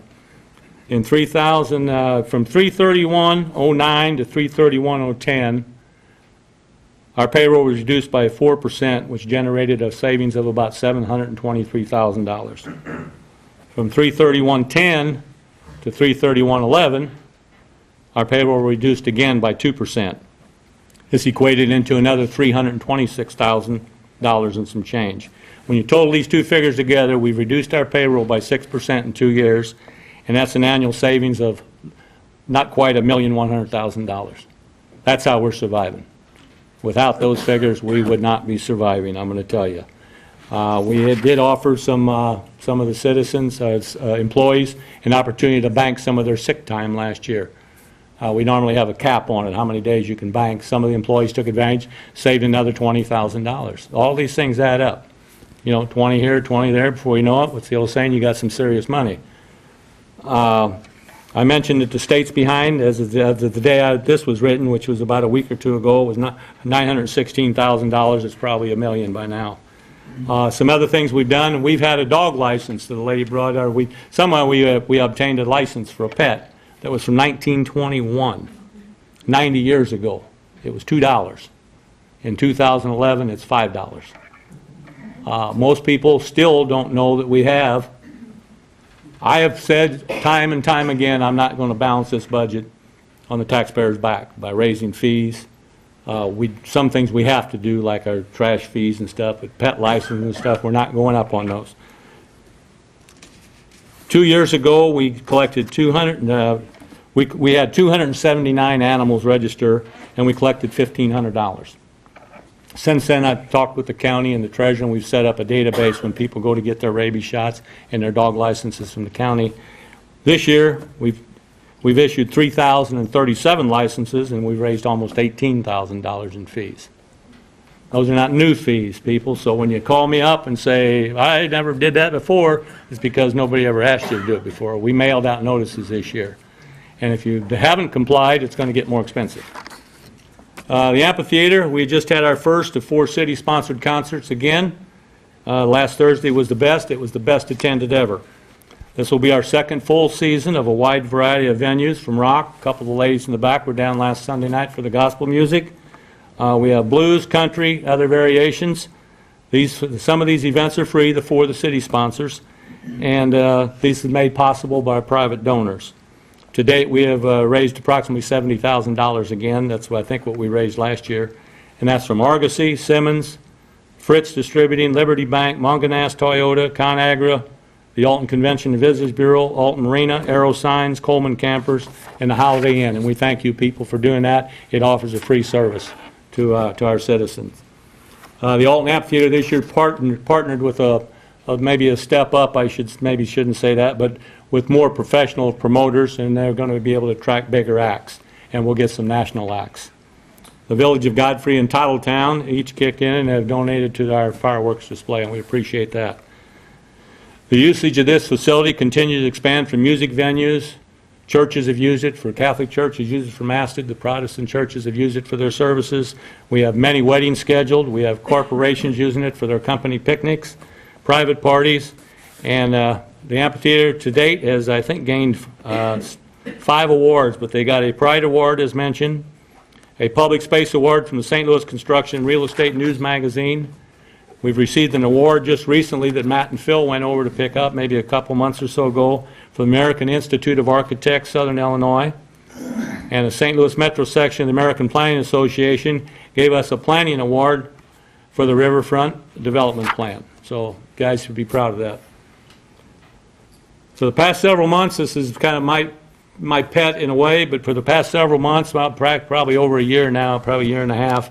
S1: In from 3/31/09 to 3/31/10, our payroll was reduced by 4%, which generated a savings of about $723,000. From 3/31/10 to 3/31/11, our payroll reduced again by 2%. This equated into another $326,000 and some change. When you total these two figures together, we've reduced our payroll by 6% in 2 years, and that's an annual savings of not quite $1,100,000. That's how we're surviving. Without those figures, we would not be surviving, I'm going to tell you. We did offer some of the citizens, employees, an opportunity to bank some of their sick time last year. We normally have a cap on it, how many days you can bank. Some of the employees took advantage, saved another $20,000. All these things add up. You know, 20 here, 20 there, before you know it, what's the old saying? You got some serious money. I mentioned that the state's behind, as of the day this was written, which was about a week or two ago, was not $916,000. It's probably $1 million by now. Some other things we've done, we've had a dog license that the lady brought. Somehow we obtained a license for a pet that was from 1921, 90 years ago. It was $2. In 2011, it's $5. Most people still don't know that we have. I have said time and time again, I'm not going to balance this budget on the taxpayer's back by raising fees. Some things we have to do, like our trash fees and stuff, but pet license and stuff, we're not going up on those. 2 years ago, we collected we had 279 animals register, and we collected $1,500. Since then, I've talked with the county and the treasurer, and we've set up a database when people go to get their rabies shots and their dog licenses from the county. This year, we've issued 3,037 licenses, and we've raised almost $18,000 in fees. Those are not new fees, people, so when you call me up and say, I never did that before, it's because nobody ever asked you to do it before. We mailed out notices this year. And if you haven't complied, it's going to get more expensive. The amphitheater, we just had our first of 4 city-sponsored concerts again. Last Thursday was the best. It was the best attended ever. This will be our second full season of a wide variety of venues, from rock. A couple of the ladies in the back were down last Sunday night for the gospel music. We have blues, country, other variations. Some of these events are free, the 4 of the city sponsors, and these are made possible by private donors. To date, we have raised approximately $70,000 again. That's what I think what we raised last year. And that's from Argosy, Simmons, Fritz Distributing, Liberty Bank, Montgonace Toyota, ConAgra, the Alton Convention and Visitors Bureau, Alton Marina, Aero Signs, Coleman Campers, and the Holiday Inn. And we thank you people for doing that. It offers a free service to our citizens. The Alton Amphitheater this year partnered with maybe a step up. I shouldn't say that, but with more professional promoters, and they're going to be able to attract bigger acts, and we'll get some national acts. The Village of Godfrey and Titletown each kicked in and have donated to our fireworks display, and we appreciate that. The usage of this facility continues to expand from music venues. Churches have used it. For Catholic churches, use it for masted. The Protestant churches have used it for their services. We have many weddings scheduled. We have corporations using it for their company picnics, private parties, and the amphitheater to date has, I think, gained 5 awards, but they got a Pride Award, as mentioned, a Public Space Award from the St. Louis Construction Real Estate News Magazine. We've received an award just recently that Matt and Phil went over to pick up maybe a couple months or so ago from the American Institute of Architects, Southern Illinois. And the St. Louis Metro section of the American Planning Association gave us a planning award for the Riverfront Development Plan. So guys should be proud of that. So the past several months, this is kind of my pet in a way, but for the past several months, about probably over a year now, probably a year and a half,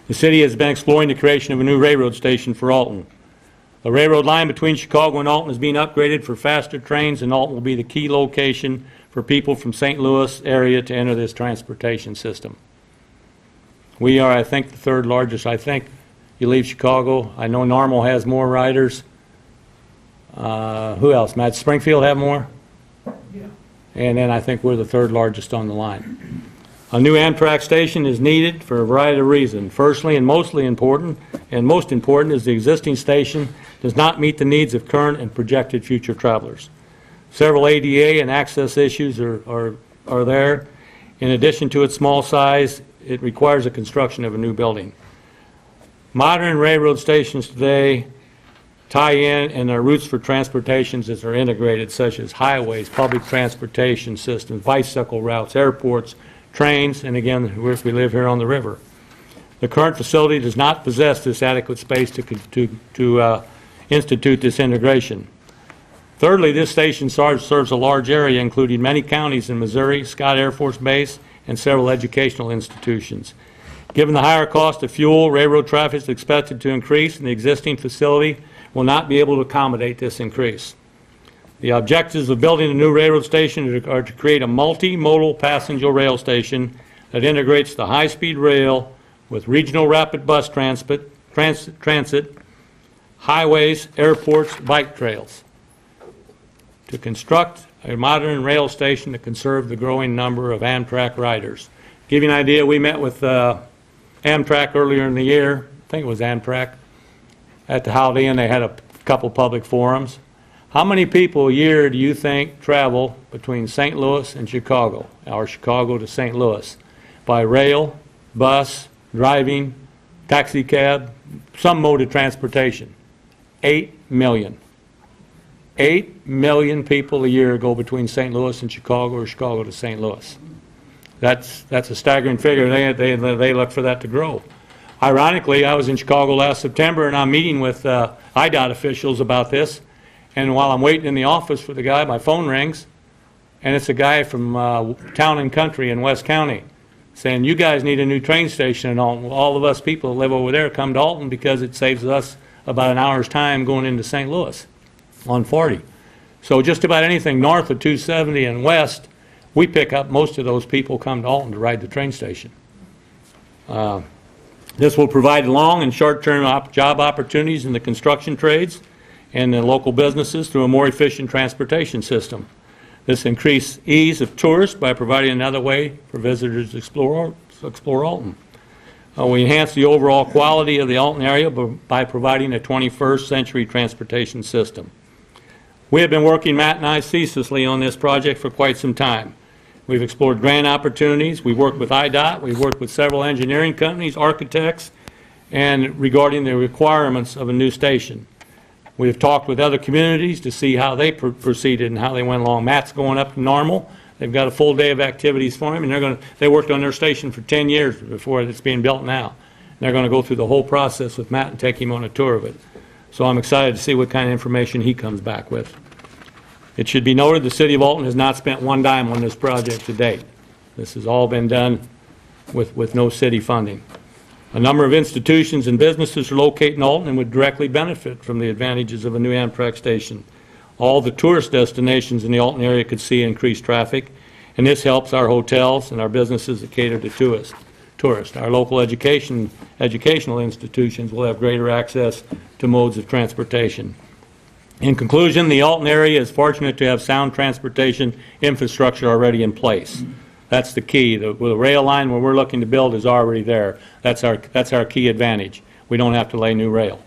S1: the city has been exploring the creation of a new railroad station for Alton. The railroad line between Chicago and Alton is being upgraded for faster trains, and Alton will be the key location for people from St. Louis area to enter this transportation system. We are, I think, the 3rd largest. I think you leave Chicago. I know Normal has more riders. Who else? Matt, Springfield have more? Yeah. And then I think we're the 3rd largest on the line. A new Amtrak station is needed for a variety of reasons. Firstly, and most important is the existing station does not meet the needs of current and projected future travelers. Several ADA and access issues are there. In addition to its small size, it requires the construction of a new building. Modern railroad stations today tie in and their routes for transportations as they're integrated, such as highways, public transportation systems, bicycle routes, airports, trains, and again, we live here on the river. The current facility does not possess this adequate space to institute this integration. Thirdly, this station serves a large area, including many counties in Missouri, Scott Air Force Base, and several educational institutions. Given the higher cost of fuel, railroad traffic is expected to increase, and the existing facility will not be able to accommodate this increase. The objectives of building a new railroad station are to create a multimodal passenger rail station that integrates the high-speed rail with regional rapid bus transit, highways, airports, bike trails. To construct a modern rail station to conserve the growing number of Amtrak riders. To give you an idea, we met with Amtrak earlier in the year. I think it was Amtrak at the Holiday Inn. They had a couple public forums. How many people a year do you think travel between St. Louis and Chicago, or Chicago to St. Louis, by rail, bus, driving, taxi cab, some mode of transportation? 8 million. 8 million people a year go between St. Louis and Chicago, or Chicago to St. Louis. That's a staggering figure. They look for that to grow. Ironically, I was in Chicago last September, and I'm meeting with IDOT officials about this. And while I'm waiting in the office for the guy, my phone rings, and it's a guy from Town and Country in West County saying, you guys need a new train station in Alton. Well, all of us people that live over there come to Alton because it saves us about an hour's time going into St. Louis on 40. So just about anything north of 270 and west, we pick up. Most of those people come to Alton to ride the train station. This will provide long and short-term job opportunities in the construction trades and the local businesses through a more efficient transportation system. This increased ease of tourists by providing another way for visitors to explore Alton. We enhance the overall quality of the Alton area by providing a 21st century transportation system. We have been working, Matt and I, ceaselessly on this project for quite some time. We've explored grant opportunities. We've worked with IDOT. We've worked with several engineering companies, architects, and regarding the requirements of a new station. We've talked with other communities to see how they proceeded and how they went along. Matt's going up to Normal. They've got a full day of activities for him, and they worked on their station for 10 years before it's being built now. And they're going to go through the whole process with Matt and take him on a tour of it. So I'm excited to see what kind of information he comes back with. It should be noted the City of Alton has not spent one dime on this project to date. This has all been done with no city funding. A number of institutions and businesses are located in Alton and would directly benefit from the advantages of a new Amtrak station. All the tourist destinations in the Alton area could see increased traffic, and this helps our hotels and our businesses that cater to tourists. Our local educational institutions will have greater access to modes of transportation. In conclusion, the Alton area is fortunate to have sound transportation infrastructure already in place. That's the key. The rail line where we're looking to build is already there. That's our key advantage. We don't have to lay new rail.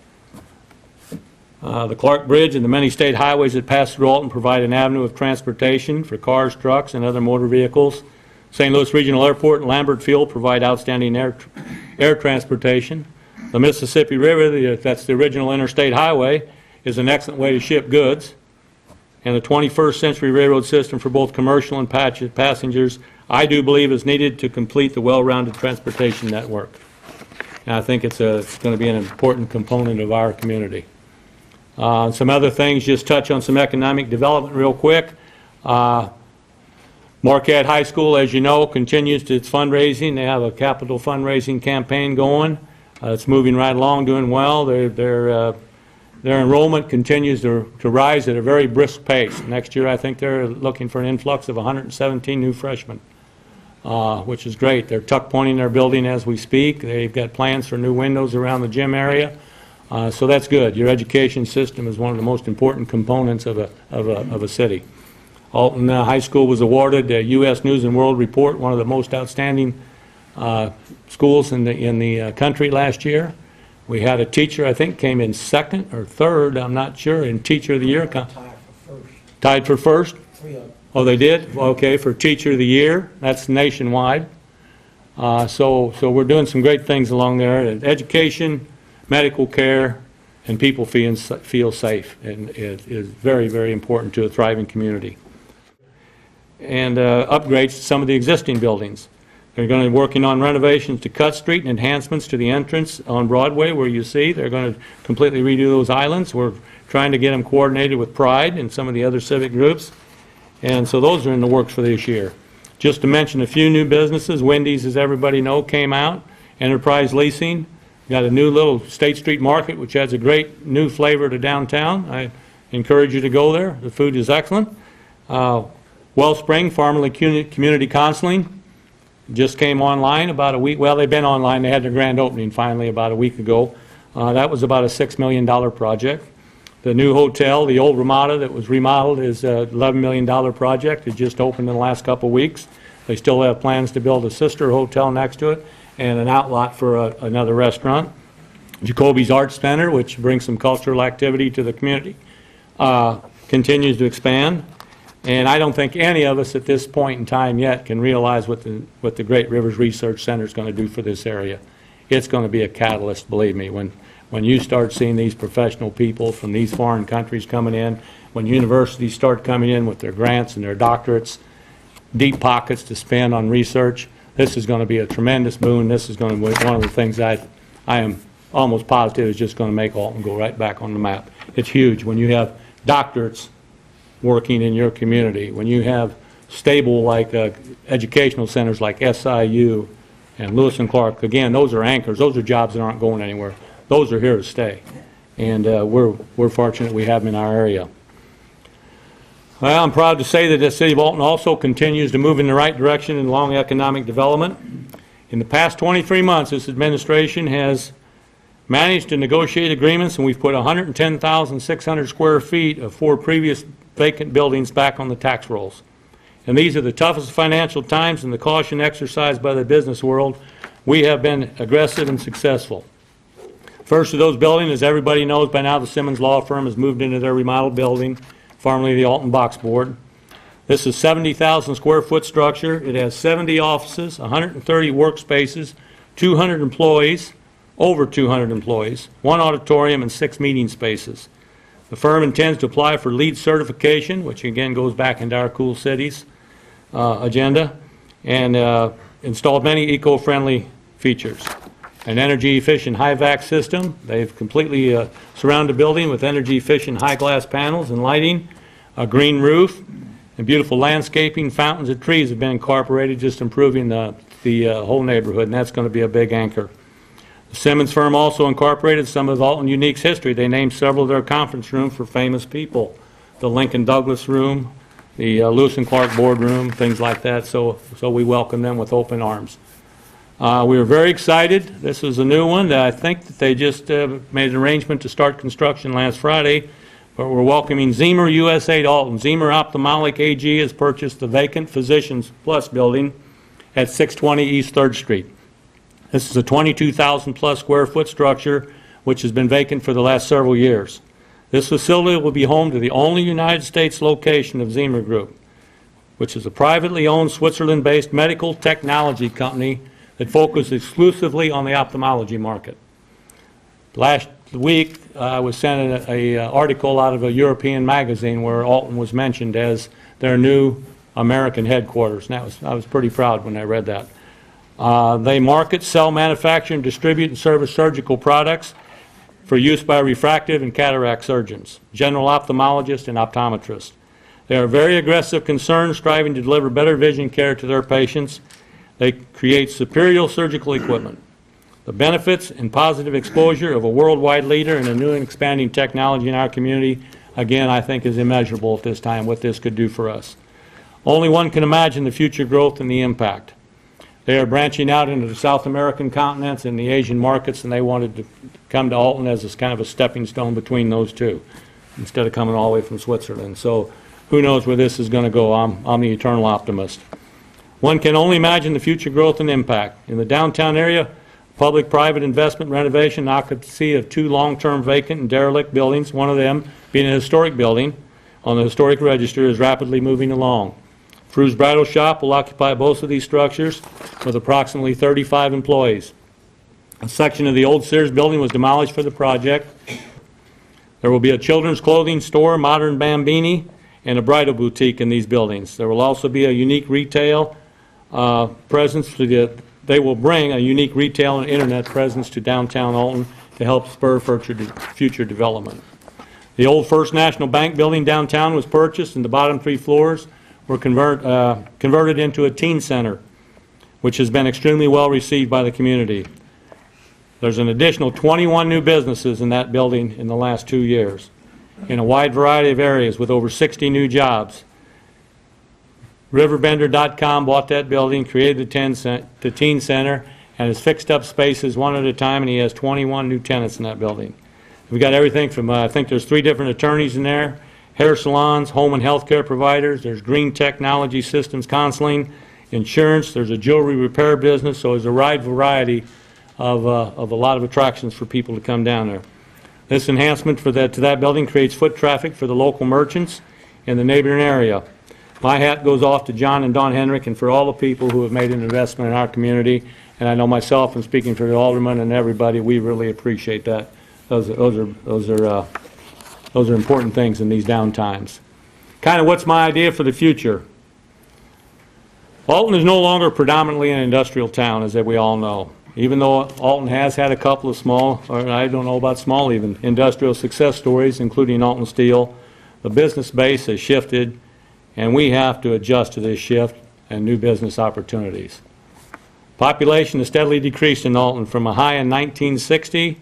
S1: The Clark Bridge and the many state highways that pass through Alton provide an avenue of transportation for cars, trucks, and other motor vehicles. St. Louis Regional Airport and Lambert Field provide outstanding air transportation. The Mississippi River, that's the original interstate highway, is an excellent way to ship goods. And the 21st century railroad system for both commercial and passengers, I do believe, is needed to complete the well-rounded transportation network. And I think it's going to be an important component of our community. Some other things, just touch on some economic development real quick. Marquette High School, as you know, continues to its fundraising. They have a capital fundraising campaign going. It's moving right along, doing well. Their enrollment continues to rise at a very brisk pace. Next year, I think they're looking for an influx of 117 new freshmen, which is great. They're tuck pointing their building as we speak. They've got plans for new windows around the gym area. So that's good. Your education system is one of the most important components of a city. Alton High School was awarded a U.S. News and World Report, one of the most outstanding schools in the country last year. We had a teacher, I think, came in second or third, I'm not sure, in Teacher of the Year.
S2: Tied for first.
S1: Tied for first?
S2: 3 of them.
S1: Oh, they did? Okay, for Teacher of the Year. That's nationwide. So we're doing some great things along there. Education, medical care, and people feel safe, and it is very, very important to a thriving community. And upgrades to some of the existing buildings. They're going to be working on renovations to Cut Street and enhancements to the entrance on Broadway, where you see they're going to completely redo those islands. We're trying to get them coordinated with Pride and some of the other civic groups. And so those are in the works for this year. Just to mention a few new businesses, Wendy's, as everybody knows, came out. Enterprise Leasing. Got a new little State Street Market, which adds a great new flavor to downtown. I encourage you to go there. The food is excellent. Wellspring, formerly Community Counseling, just came online about a week. Well, they've been online. They had their grand opening finally about a week ago. That was about a $6 million project. The new hotel, the old Ramada that was remodeled, is a $11 million project. It just opened in the last couple of weeks. They still have plans to build a sister hotel next to it and an outlot for another restaurant. Jacoby's Arts Center, which brings some cultural activity to the community, continues to expand. And I don't think any of us at this point in time yet can realize what the Great Rivers Research Center is going to do for this area. It's going to be a catalyst, believe me. When you start seeing these professional people from these foreign countries coming in, when universities start coming in with their grants and their doctorates, deep pockets to spend on research, this is going to be a tremendous boon. This is going to be one of the things I am almost positive is just going to make Alton go right back on the map. It's huge when you have doctorates working in your community, when you have stable educational centers like SIU and Lewis and Clark. Again, those are anchors. Those are jobs that aren't going anywhere. Those are here to stay, and we're fortunate we have them in our area. Well, I'm proud to say that the City of Alton also continues to move in the right direction in along economic development. In the past 23 months, this administration has managed to negotiate agreements, and we've put 110,600 square feet of 4 previous vacant buildings back on the tax rolls. And these are the toughest financial times, and the caution exercised by the business world. We have been aggressive and successful. First of those buildings, as everybody knows by now, the Simmons Law Firm has moved into their remodeled building, formerly the Alton Box Board. This is a 70,000 square foot structure. It has 70 offices, 130 workspaces, 200 employees, over 200 employees, 1 auditorium, and 6 meeting spaces. The firm intends to apply for LEED certification, which again goes back into our Cool Cities agenda, and installed many eco-friendly features. An energy-efficient high-vac system. They've completely surrounded the building with energy-efficient high-glass panels and lighting, a green roof, and beautiful landscaping. Fountains and trees have been incorporated, just improving the whole neighborhood, and that's going to be a big anchor. The Simmons firm also incorporated some of Alton Unique's history. They named several of their conference rooms for famous people. The Lincoln Douglas room, the Lewis and Clark boardroom, things like that. So we welcome them with open arms. We were very excited. This is a new one. I think that they just made an arrangement to start construction last Friday. but we're welcoming Zemer USA to Alton. Zemer Ophthalmic AG has purchased the vacant Physicians Plus building at 620 East 3rd Street. This is a 22,000 plus square foot structure which has been vacant for the last several years. This facility will be home to the only United States location of Zemer Group, which is a privately owned Switzerland-based medical technology company that focuses exclusively on the ophthalmology market. Last week, I was sent an article out of a European magazine where Alton was mentioned as their new American headquarters. And I was pretty proud when I read that. They market, sell, manufacture, and distribute and service surgical products for use by refractive and cataract surgeons, general ophthalmologists, and optometrists. They are very aggressive concerns, striving to deliver better vision care to their patients. They create superior surgical equipment. The benefits and positive exposure of a worldwide leader in a new and expanding technology in our community, again, I think is immeasurable at this time, what this could do for us. Only one can imagine the future growth and the impact. They are branching out into the South American continents and the Asian markets, and they wanted to come to Alton as a kind of a stepping stone between those two, instead of coming all the way from Switzerland. So who knows where this is going to go. I'm the eternal optimist. One can only imagine the future growth and impact. In the downtown area, public-private investment renovation and occupancy of 2 long-term vacant and derelict buildings, one of them being a historic building on the historic register, is rapidly moving along. Frew's Bridal Shop will occupy both of these structures with approximately 35 employees. A section of the old Sears building was demolished for the project. There will be a children's clothing store, Modern Bambini, and a bridal boutique in these buildings. There will also be a unique retail presence they will bring a unique retail and internet presence to downtown Alton to help spur future development. The old First National Bank building downtown was purchased, and the bottom 3 floors were converted into a teen center, which has been extremely well received by the community. There's an additional 21 new businesses in that building in the last 2 years, in a wide variety of areas with over 60 new jobs. RiverBender.com bought that building, created the teen center, and has fixed up spaces one at a time, and he has 21 new tenants in that building. We've got everything from, I think there's 3 different attorneys in there, hair salons, home and health care providers, there's green technology systems counseling, insurance, there's a jewelry repair business, so there's a wide variety of a lot of attractions for people to come down there. This enhancement to that building creates foot traffic for the local merchants in the neighboring area. My hat goes off to John and Don Henrik and for all the people who have made an investment in our community, and I know myself and speaking for the aldermen and everybody, we really appreciate that. Those are important things in these down times. Kind of what's my idea for the future? Alton is no longer predominantly an industrial town, as we all know. Even though Alton has had a couple of small, or I don't know about small even, industrial success stories, including Alton Steel, the business base has shifted, and we have to adjust to this shift and new business opportunities. Population has steadily decreased in Alton from a high in 1960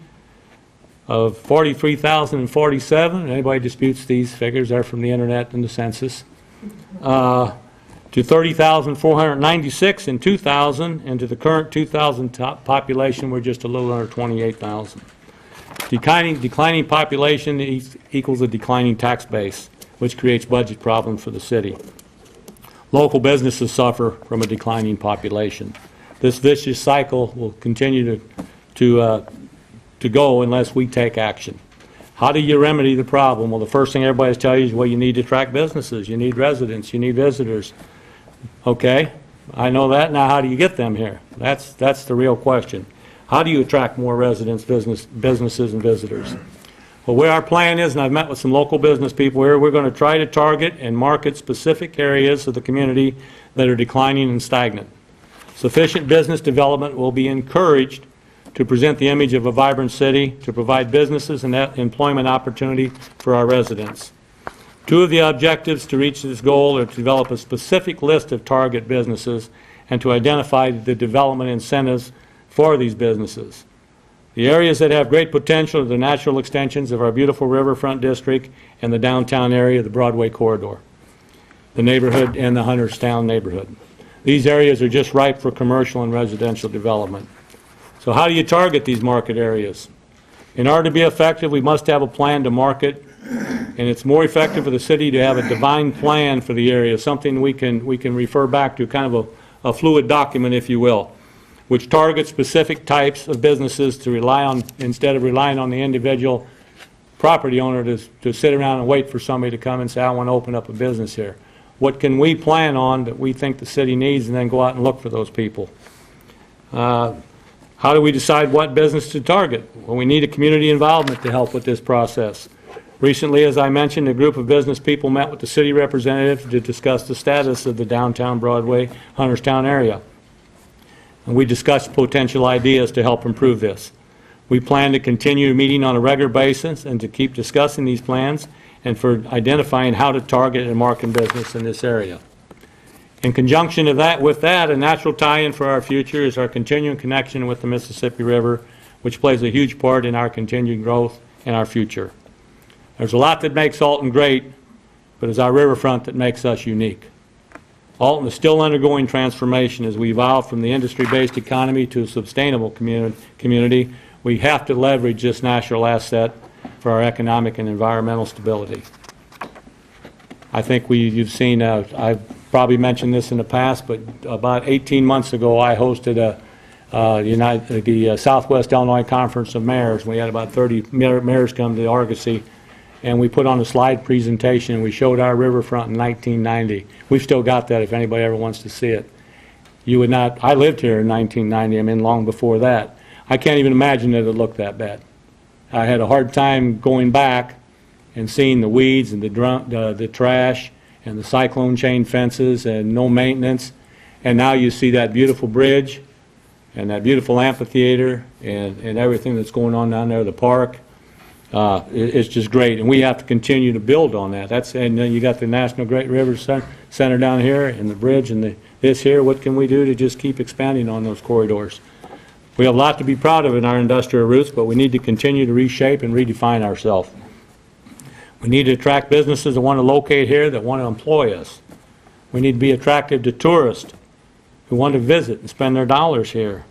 S1: of 43,047. Anybody disputes these figures? They're from the internet and the census. To 30,496 in 2000, and to the current 2000 population, we're just a little under 28,000. Declining population equals a declining tax base, which creates budget problems for the city. Local businesses suffer from a declining population. This vicious cycle will continue to go unless we take action. How do you remedy the problem? Well, the first thing everybody will tell you is, well, you need to attract businesses, you need residents, you need visitors. Okay, I know that. Now how do you get them here? That's the real question. How do you attract more residents, businesses, and visitors? Well, where our plan is, and I've met with some local business people here, we're going to try to target and market specific areas of the community that are declining and stagnant. Sufficient business development will be encouraged to present the image of a vibrant city, to provide businesses and employment opportunity for our residents. 2 of the objectives to reach this goal are to develop a specific list of target businesses and to identify the development incentives for these businesses. The areas that have great potential are the natural extensions of our beautiful riverfront district and the downtown area, the Broadway corridor, the neighborhood, and the Hunterstown neighborhood. These areas are just ripe for commercial and residential development. So how do you target these market areas? In order to be effective, we must have a plan to market and it's more effective for the city to have a defined plan for the area, something we can refer back to, kind of a fluid document, if you will, which targets specific types of businesses to rely on, instead of relying on the individual property owner to sit around and wait for somebody to come and say, I want to open up a business here. What can we plan on that we think the city needs, and then go out and look for those people? How do we decide what business to target? Well, we need a community involvement to help with this process. Recently, as I mentioned, a group of business people met with the city representative to discuss the status of the downtown Broadway, Hunterstown area. And we discussed potential ideas to help improve this. We plan to continue meeting on a regular basis and to keep discussing these plans and for identifying how to target and market business in this area. In conjunction with that, a natural tie-in for our future is our continuing connection with the Mississippi River, which plays a huge part in our continued growth and our future. There's a lot that makes Alton great, but it's our riverfront that makes us unique. Alton is still undergoing transformation as we evolve from the industry-based economy to a sustainable community. We have to leverage this natural asset for our economic and environmental stability. I think you've seen, I've probably mentioned this in the past, but about 18 months ago I hosted the Southwest Illinois Conference of Mayors. We had about 30 mayors come to Argosy, and we put on a slide presentation. We showed our riverfront in 1990. We've still got that if anybody ever wants to see it. You would not, I lived here in 1990, I mean long before that. I can't even imagine that it looked that bad. I had a hard time going back and seeing the weeds and the trash and the cyclone chain fences and no maintenance. And now you see that beautiful bridge and that beautiful amphitheater and everything that's going on down there, the park. It's just great, and we have to continue to build on that. And then you got the National Great River Center down here and the bridge and this here. What can we do to just keep expanding on those corridors? We have a lot to be proud of in our industrial roots, but we need to continue to reshape and redefine ourselves. We need to attract businesses that want to locate here, that want to employ us. We need to be attractive to tourists who want to visit and spend their dollars here.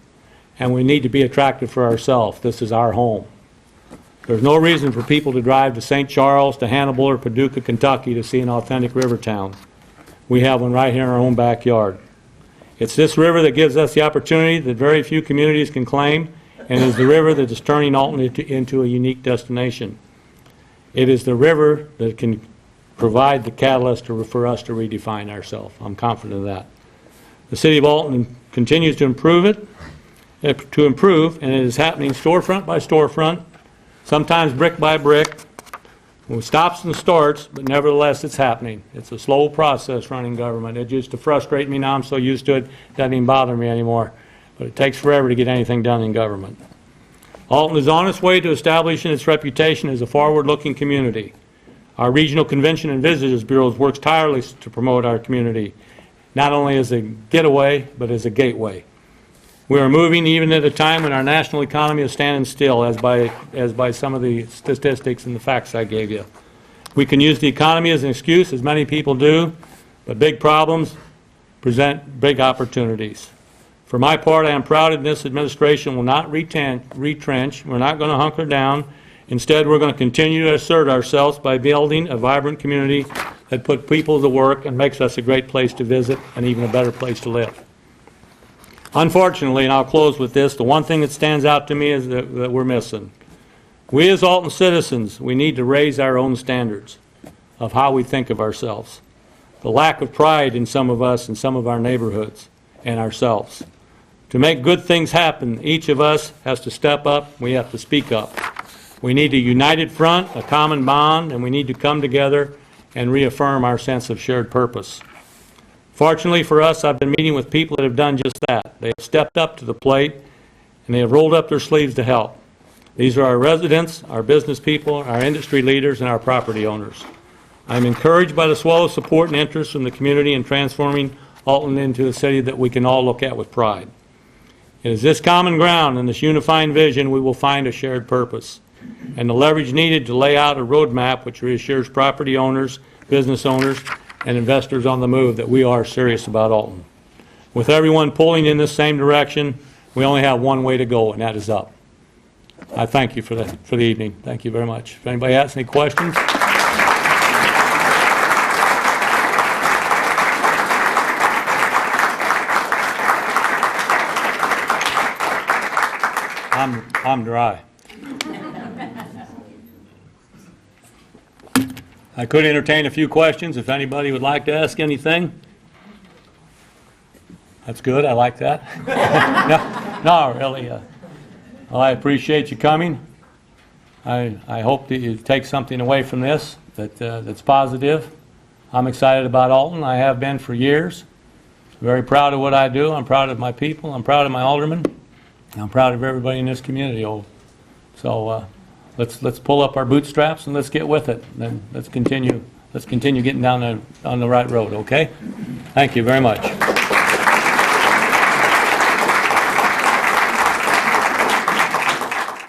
S1: And we need to be attractive for ourselves. This is our home. There's no reason for people to drive to St. Charles, to Hannibal, or Paducah, Kentucky to see an authentic river town. We have one right here in our own backyard. It's this river that gives us the opportunity that very few communities can claim, and is the river that is turning Alton into a unique destination. It is the river that can provide the catalyst for us to redefine ourselves. I'm confident of that. The City of Alton continues to improve, and it is happening storefront by storefront, sometimes brick by brick. It stops and starts, but nevertheless it's happening. It's a slow process running government. It used to frustrate me. Now I'm so used to it, it doesn't even bother me anymore. But it takes forever to get anything done in government. Alton is on its way to establishing its reputation as a forward-looking community. Our Regional Convention and Visitors Bureau works tirelessly to promote our community, not only as a getaway, but as a gateway. We are moving even at a time when our national economy is standing still, as by some of the statistics and the facts I gave you. We can use the economy as an excuse, as many people do, but big problems present big opportunities. For my part, I am proud that this administration will not retrench. We're not going to hunker down. Instead, we're going to continue to assert ourselves by building a vibrant community that puts people to work and makes us a great place to visit and even a better place to live. Unfortunately, and I'll close with this, the one thing that stands out to me is that we're missing. We as Alton citizens, we need to raise our own standards of how we think of ourselves. The lack of pride in some of us and some of our neighborhoods and ourselves. To make good things happen, each of us has to step up. We have to speak up. We need a united front, a common bond, and we need to come together and reaffirm our sense of shared purpose. Fortunately for us, I've been meeting with people that have done just that. They have stepped up to the plate, and they have rolled up their sleeves to help. These are our residents, our business people, our industry leaders, and our property owners. I'm encouraged by the swell of support and interest from the community in transforming Alton into a city that we can all look at with pride. It is this common ground and this unifying vision we will find a shared purpose, and the leverage needed to lay out a roadmap which reassures property owners, business owners, and investors on the move that we are serious about Alton. With everyone pulling in this same direction, we only have one way to go, and that is up. I thank you for the evening. Thank you very much. If anybody has any questions. I'm dry. I could entertain a few questions if anybody would like to ask anything. That's good, I like that. No, really, well, I appreciate you coming. I hope that you take something away from this that's positive. I'm excited about Alton. I have been for years. Very proud of what I do. I'm proud of my people. I'm proud of my aldermen. I'm proud of everybody in this community. So let's pull up our bootstraps and let's get with it. Then let's continue getting down on the right road. Okay? Thank you very much.